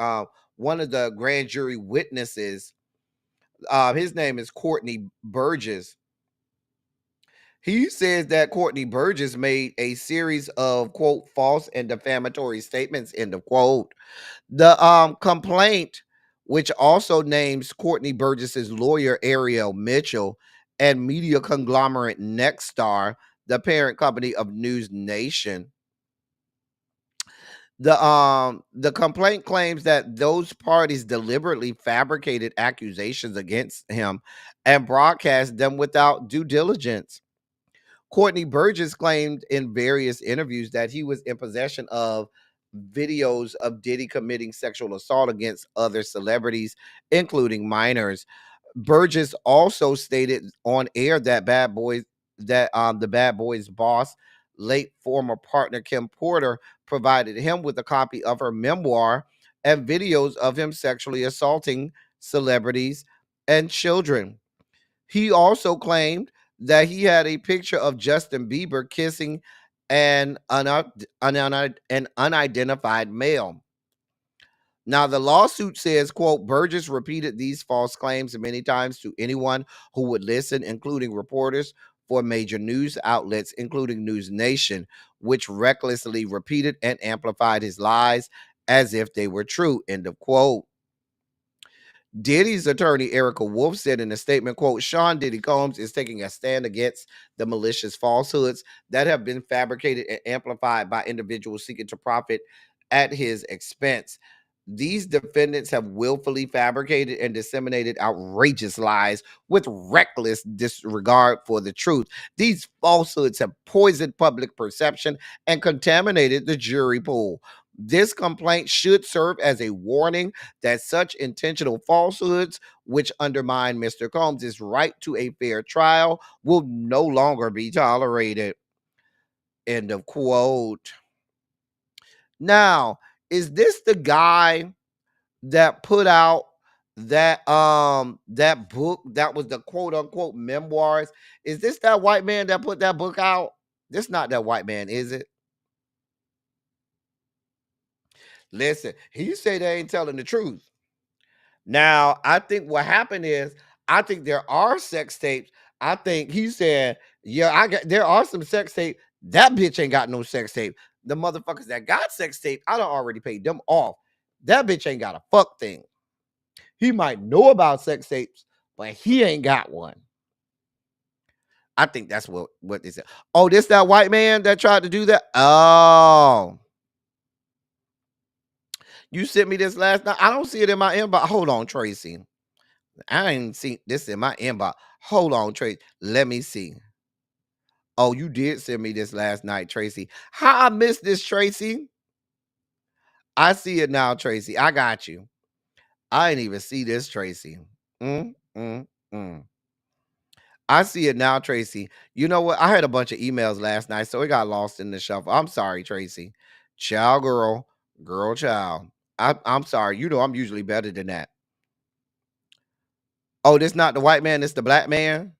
witnesses. His name is Courtney Burgess. He says that Courtney Burgess made a series of, quote, false and defamatory statements, end of quote. The complaint, which also names Courtney Burgess's lawyer Ariel Mitchell and media conglomerate Nexstar, the parent company of News Nation, The complaint claims that those parties deliberately fabricated accusations against him and broadcast them without due diligence. Courtney Burgess claimed in various interviews that he was in possession of videos of Diddy committing sexual assault against other celebrities, including minors. Burgess also stated on air that the Bad Boys boss, late former partner Kim Porter, provided him with a copy of her memoir and videos of him sexually assaulting celebrities and children. He also claimed that he had a picture of Justin Bieber kissing an unidentified male. Now, the lawsuit says, quote, Burgess repeated these false claims many times to anyone who would listen, including reporters for major news outlets, including News Nation, which recklessly repeated and amplified his lies as if they were true, end of quote. Diddy's attorney, Erica Wolf, said in a statement, quote, Sean Diddy Combs is taking a stand against the malicious falsehoods that have been fabricated and amplified by individuals seeking to profit at his expense. These defendants have willfully fabricated and disseminated outrageous lies with reckless disregard for the truth. These falsehoods have poisoned public perception and contaminated the jury pool. This complaint should serve as a warning that such intentional falsehoods, which undermine Mr. Combs' right to a fair trial, will no longer be tolerated. End of quote. Now, is this the guy that put out that book that was the quote unquote memoirs? Is this that white man that put that book out? This not that white man, is it? Listen, he say they ain't telling the truth. Now, I think what happened is, I think there are sex tapes. I think he said, yeah, there are some sex tape. That bitch ain't got no sex tape. The motherfuckers that got sex tape, I done already paid them off. That bitch ain't got a fuck thing. He might know about sex tapes, but he ain't got one. I think that's what they said. Oh, this that white man that tried to do that? Oh. You sent me this last night. I don't see it in my inbox. Hold on, Tracy. I ain't seen this in my inbox. Hold on, Tracy. Let me see. Oh, you did send me this last night, Tracy. How I missed this, Tracy? I see it now, Tracy. I got you. I didn't even see this, Tracy. Mm, mm, mm. I see it now, Tracy. You know what? I had a bunch of emails last night, so it got lost in the shuffle. I'm sorry, Tracy. Child, girl, child. I'm sorry. You know I'm usually better than that. Oh, this not the white man. This the black man.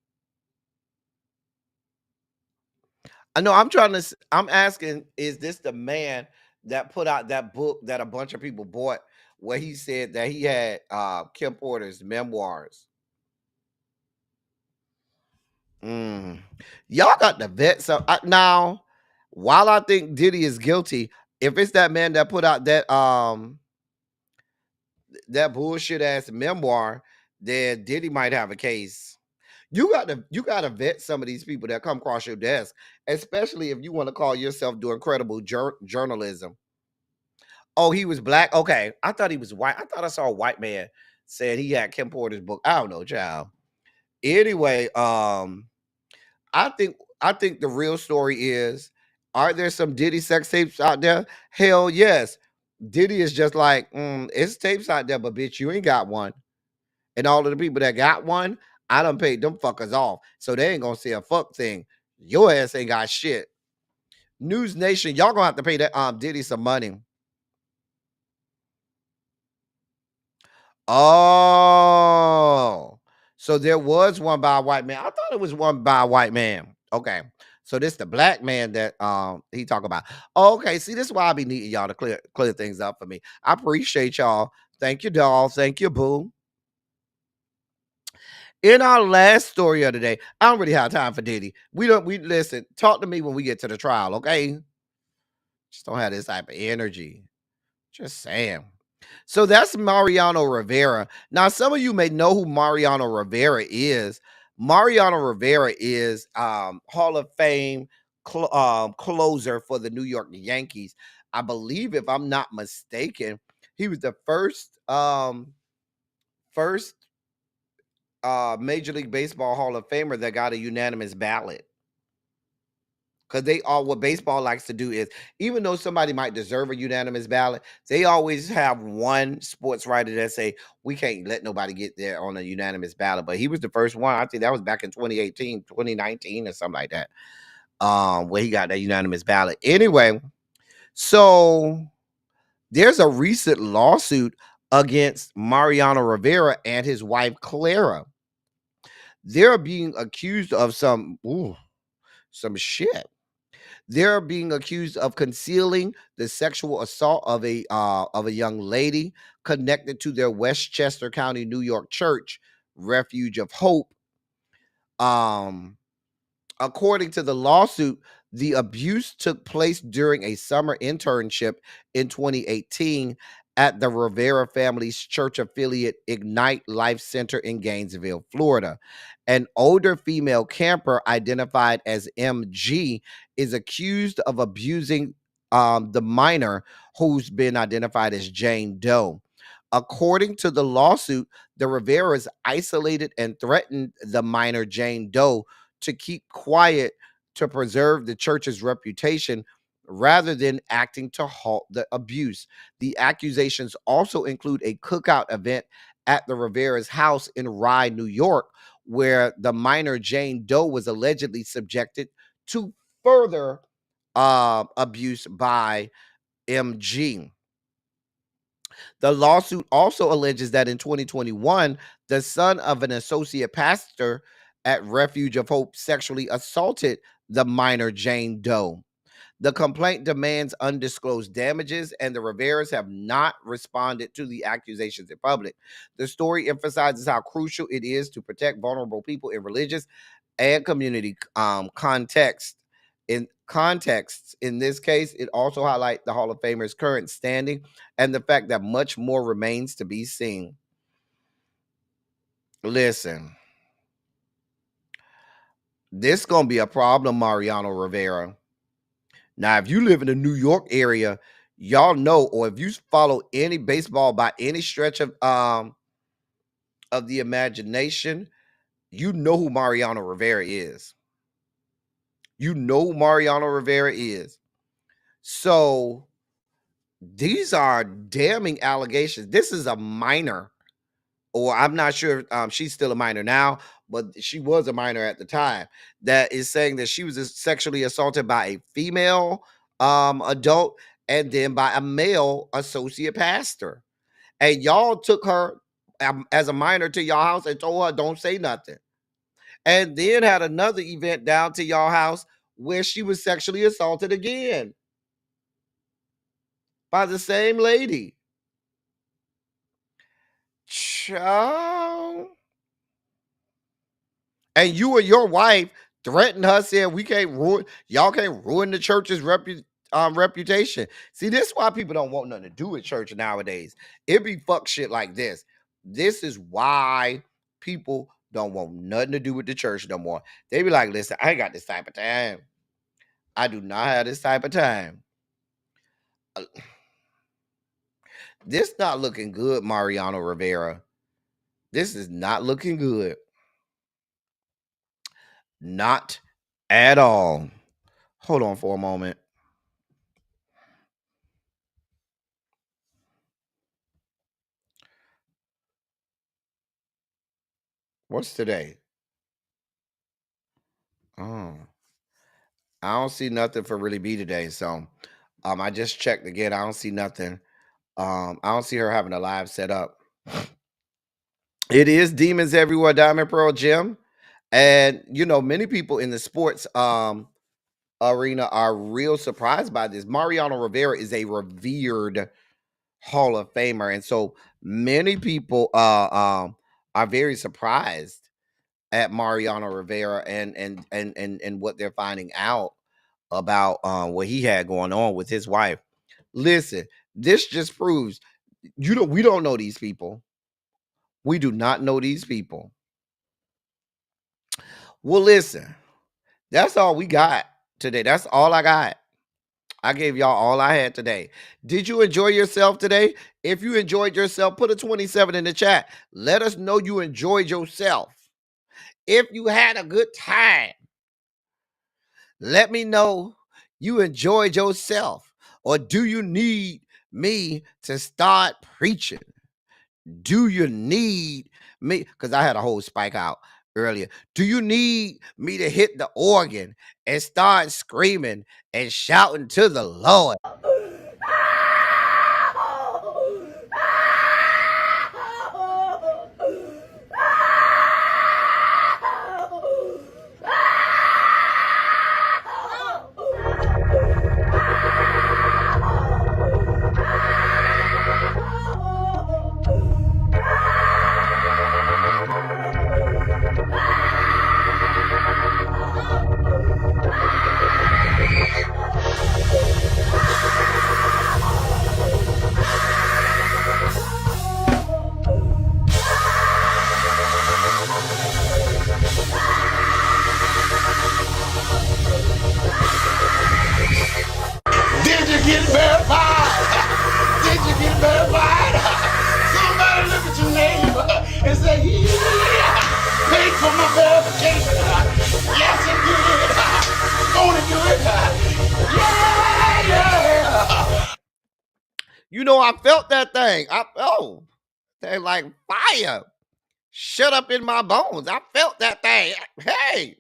I know. I'm asking. Is this the man that put out that book that a bunch of people bought, where he said that he had Kim Porter's memoirs? Y'all got to vet some now. While I think Diddy is guilty, if it's that man that put out that bullshit ass memoir, then Diddy might have a case. You gotta vet some of these people that come across your desk, especially if you want to call yourself doing credible journalism. Oh, he was black. Okay, I thought he was white. I thought I saw a white man said he had Kim Porter's book. I don't know, child. Anyway, I think the real story is: are there some Diddy sex tapes out there? Hell yes. Diddy is just like, it's tapes out there, but bitch, you ain't got one. And all of the people that got one, I done paid them fuckers off. So they ain't gonna say a fuck thing. Your ass ain't got shit. News Nation, y'all gonna have to pay that Diddy some money. Oh, so there was one by a white man. I thought it was one by a white man. Okay. So this the black man that he talk about. Okay, see, this is why I be needing y'all to clear things up for me. I appreciate y'all. Thank you, doll. Thank you, boo. In our last story of the day, I don't really have time for Diddy. We listen, talk to me when we get to the trial, okay? Just don't have this type of energy. Just saying. So that's Mariano Rivera. Now, some of you may know who Mariano Rivera is. Mariano Rivera is Hall of Fame closer for the New York Yankees. I believe, if I'm not mistaken, he was the first Major League Baseball Hall of Famer that got a unanimous ballot. Because what baseball likes to do is, even though somebody might deserve a unanimous ballot, they always have one sports writer that say, we can't let nobody get there on a unanimous ballot. But he was the first one. I think that was back in 2018, 2019 or something like that, where he got that unanimous ballot. Anyway, so there's a recent lawsuit against Mariano Rivera and his wife, Clara. They're being accused of some shit. They're being accused of concealing the sexual assault of a young lady connected to their Westchester County, New York church, Refuge of Hope. According to the lawsuit, the abuse took place during a summer internship in 2018 at the Rivera family's church affiliate Ignite Life Center in Gainesville, Florida. An older female camper identified as MG is accused of abusing the minor, who's been identified as Jane Doe. According to the lawsuit, the Riveras isolated and threatened the minor Jane Doe to keep quiet to preserve the church's reputation rather than acting to halt the abuse. The accusations also include a cookout event at the Rivera's house in Rye, New York, where the minor Jane Doe was allegedly subjected to further abuse by MG. The lawsuit also alleges that in 2021, the son of an associate pastor at Refuge of Hope sexually assaulted the minor Jane Doe. The complaint demands undisclosed damages, and the Riveras have not responded to the accusations in public. The story emphasizes how crucial it is to protect vulnerable people in religious and community contexts. In this case, it also highlights the Hall of Famer's current standing and the fact that much more remains to be seen. Listen, this is gonna be a problem, Mariano Rivera. Now, if you live in the New York area, y'all know, or if you follow any baseball by any stretch of the imagination, you know who Mariano Rivera is. You know who Mariano Rivera is. So these are damning allegations. This is a minor, or I'm not sure if she's still a minor now, but she was a minor at the time, that is saying that she was sexually assaulted by a female adult and then by a male associate pastor. And y'all took her as a minor to y'all house and told her don't say nothing. And then had another event down to y'all house where she was sexually assaulted again by the same lady. Child. And you or your wife threatened her, saying y'all can't ruin the church's reputation. See, this is why people don't want nothing to do with church nowadays. It be fuck shit like this. This is why people don't want nothing to do with the church no more. They be like, listen, I ain't got this type of time. I do not have this type of time. This not looking good, Mariano Rivera. This is not looking good. Not at all. Hold on for a moment. What's today? Oh, I don't see nothing for really be today. So I just checked again. I don't see nothing. I don't see her having a live set up. It is Demons Everywhere, Diamond Pearl Gym. And you know, many people in the sports arena are real surprised by this. Mariano Rivera is a revered Hall of Famer, and so many people are very surprised at Mariano Rivera and what they're finding out about what he had going on with his wife. Listen, this just proves we don't know these people. We do not know these people. Well, listen, that's all we got today. That's all I got. I gave y'all all I had today. Did you enjoy yourself today? If you enjoyed yourself, put a 27 in the chat. Let us know you enjoyed yourself. If you had a good time, let me know you enjoyed yourself. Or do you need me to start preaching? Do you need me? Because I had a whole spike out earlier. Do you need me to hit the organ and start screaming and shouting to the Lord? Did you get verified? Did you get verified? Somebody look at your neighbor and say, yeah, paid for my verification. Yes, it did. Gonna do it. Yeah. You know, I felt that thing. Thing like fire. Shut up in my bones. I felt that thing. Hey.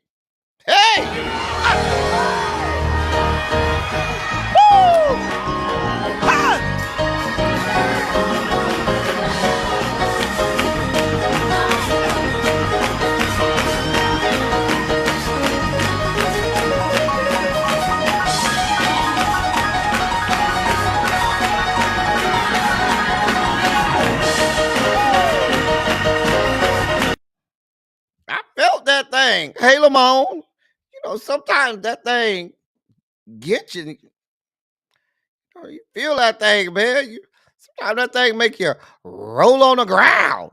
I felt that thing. Hey, Lamone. You know, sometimes that thing gets you. You feel that thing, man. Sometimes that thing make you roll on the ground.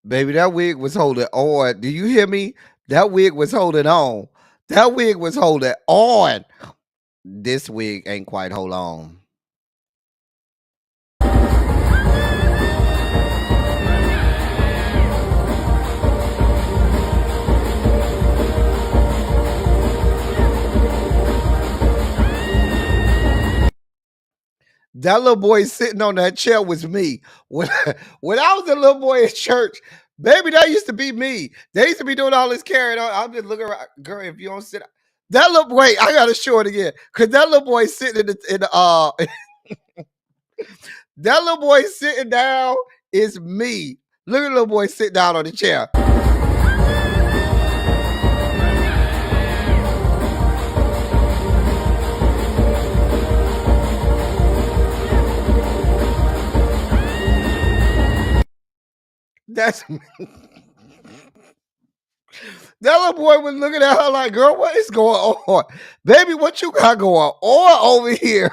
Baby, that wig was holding on. Do you hear me? That wig was holding on. That wig was holding on. This wig ain't quite hold on. That little boy sitting on that chair was me. When I was a little boy at church, baby, that used to be me. They used to be doing all this carrying on. I'm just looking around, girl. If you don't sit, that little boy, I gotta show it again because that little boy sitting that little boy sitting down is me. Look at the little boy sit down on the chair. That's me. That little boy was looking at her like, girl, what is going on? Baby, what you got going on over here?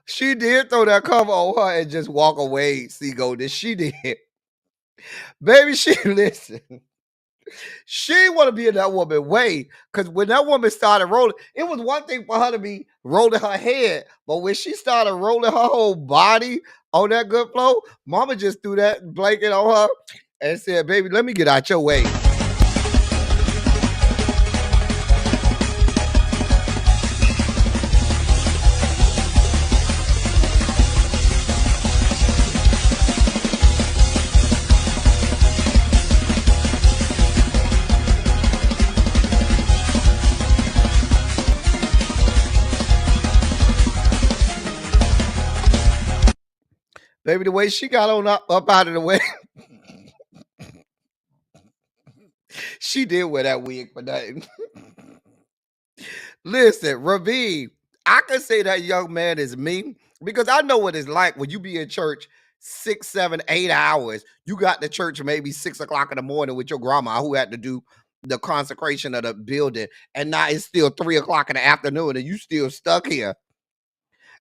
She did throw that cover on her and just walk away. See, go this. She did. Baby, she listen. She want to be in that woman's way. Because when that woman started rolling, it was one thing for her to be rolling her head. But when she started rolling her whole body on that good flow, mama just threw that blanket on her and said, baby, let me get out your way. Baby, the way she got on up out of the way. She did wear that wig for nothing. Listen, Ravine, I can say that young man is me Because I know what it's like when you be in church 6, 7, 8 hours. You got to church maybe 6 o'clock in the morning with your grandma who had to do the consecration of the building. And now it's still 3 o'clock in the afternoon and you still stuck here.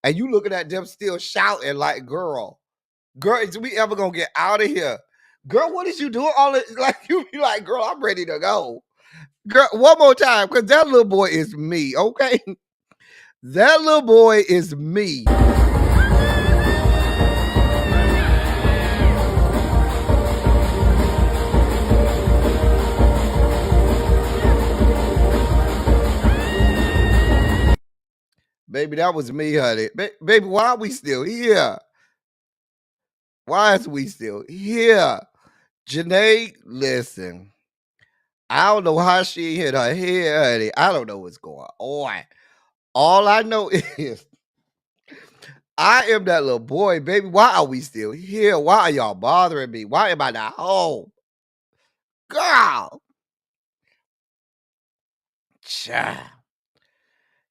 And you looking at them still shouting like, girl, is we ever gonna get out of here? Girl, what is you doing? All this, like you be like, girl, I'm ready to go. Girl, one more time, because that little boy is me, okay? That little boy is me. Baby, that was me, honey. Baby, why are we still here? Why is we still here? Janae, listen. I don't know how she hit her head, honey. I don't know what's going on. All I know is I am that little boy, baby. Why are we still here? Why are y'all bothering me? Why am I not home? Girl. Child.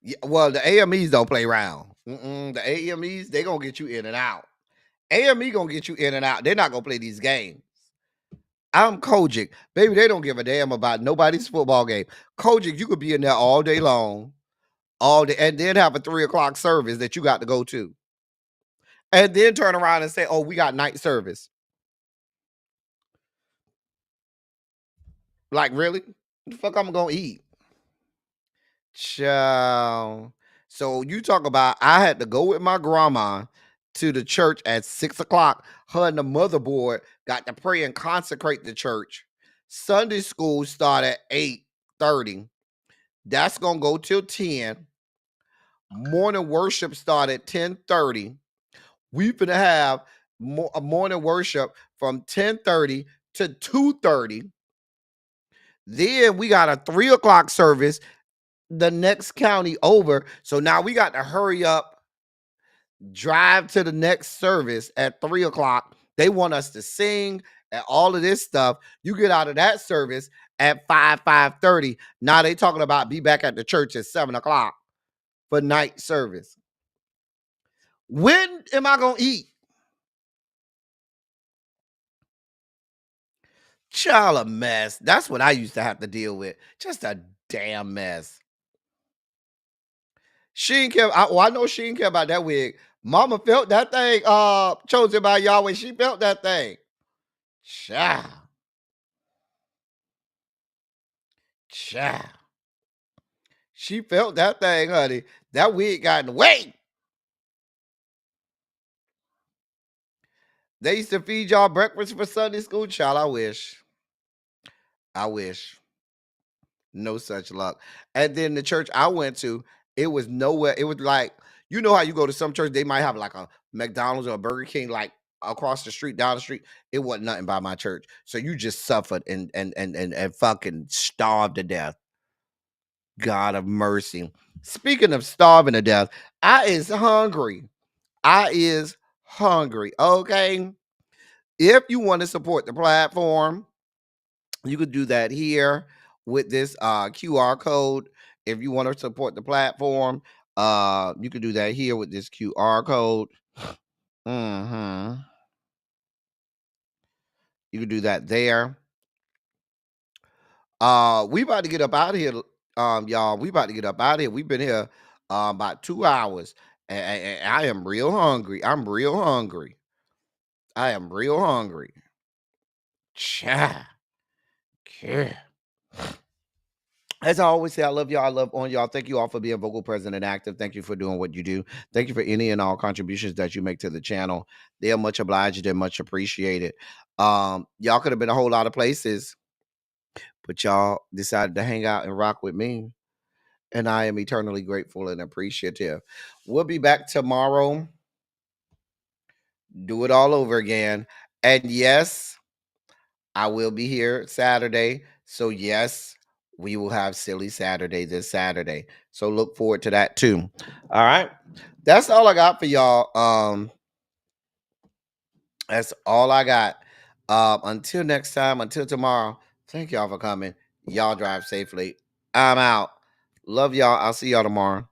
Yeah, well, the AMEs don't play around. The AMEs, they gonna get you in and out. AME gonna get you in and out. They're not gonna play these games. I'm Kojic. Baby, they don't give a damn about nobody's football game. Kojic, you could be in there all day long, all day, and then have a 3 o'clock service that you got to go to. And then turn around and say, oh, we got night service. Like, really? What the fuck I'm gonna eat? Child. So you talk about I had to go with my grandma to the church at 6 o'clock. Her and the motherboard got to pray and consecrate the church. Sunday school start at 8:30. That's gonna go till 10. Morning worship start at 10:30. We finna have a morning worship from 10:30 to 2:30. Then we got a 3 o'clock service the next county over. So now we got to hurry up, drive to the next service at 3 o'clock. They want us to sing and all of this stuff. You get out of that service at 5:30. Now they talking about be back at the church at 7 o'clock for night service. When am I going to eat? Child, a mess. That's what I used to have to deal with. Just a damn mess. She didn't care. I know she didn't care about that wig. Mama felt that thing, chosen by Yahweh. She felt that thing. Child. Child. She felt that thing, honey. That wig got in the way. They used to feed y'all breakfast for Sunday school. Child, I wish. I wish. No such luck. And then the church I went to, it was nowhere. It was like, you know how you go to some church, they might have like a McDonald's or a Burger King like across the street, down the street. It wasn't nothing by my church. So you just suffered and fucking starved to death. God of mercy. Speaking of starving to death, I is hungry. Okay. If you want to support the platform, you could do that here with this QR code. If you want to support the platform, you could do that here with this QR code. You could do that there. We about to get up out of here, y'all. We about to get up out of here. We've been here about 2 hours, and I am real hungry. I'm real hungry. I am real hungry. Cha. Yeah. As I always say, I love y'all. I love on y'all. Thank you all for being vocal, present, and active. Thank you for doing what you do. Thank you for any and all contributions that you make to the channel. They are much obliged and much appreciated. Y'all could have been a whole lot of places, but y'all decided to hang out and rock with me. And I am eternally grateful and appreciative. We'll be back tomorrow. Do it all over again. And yes, I will be here Saturday. So yes, we will have Silly Saturday this Saturday. So look forward to that too. All right. That's all I got for y'all. That's all I got. Until next time, until tomorrow. Thank y'all for coming. Y'all drive safely. I'm out. Love y'all. I'll see y'all tomorrow.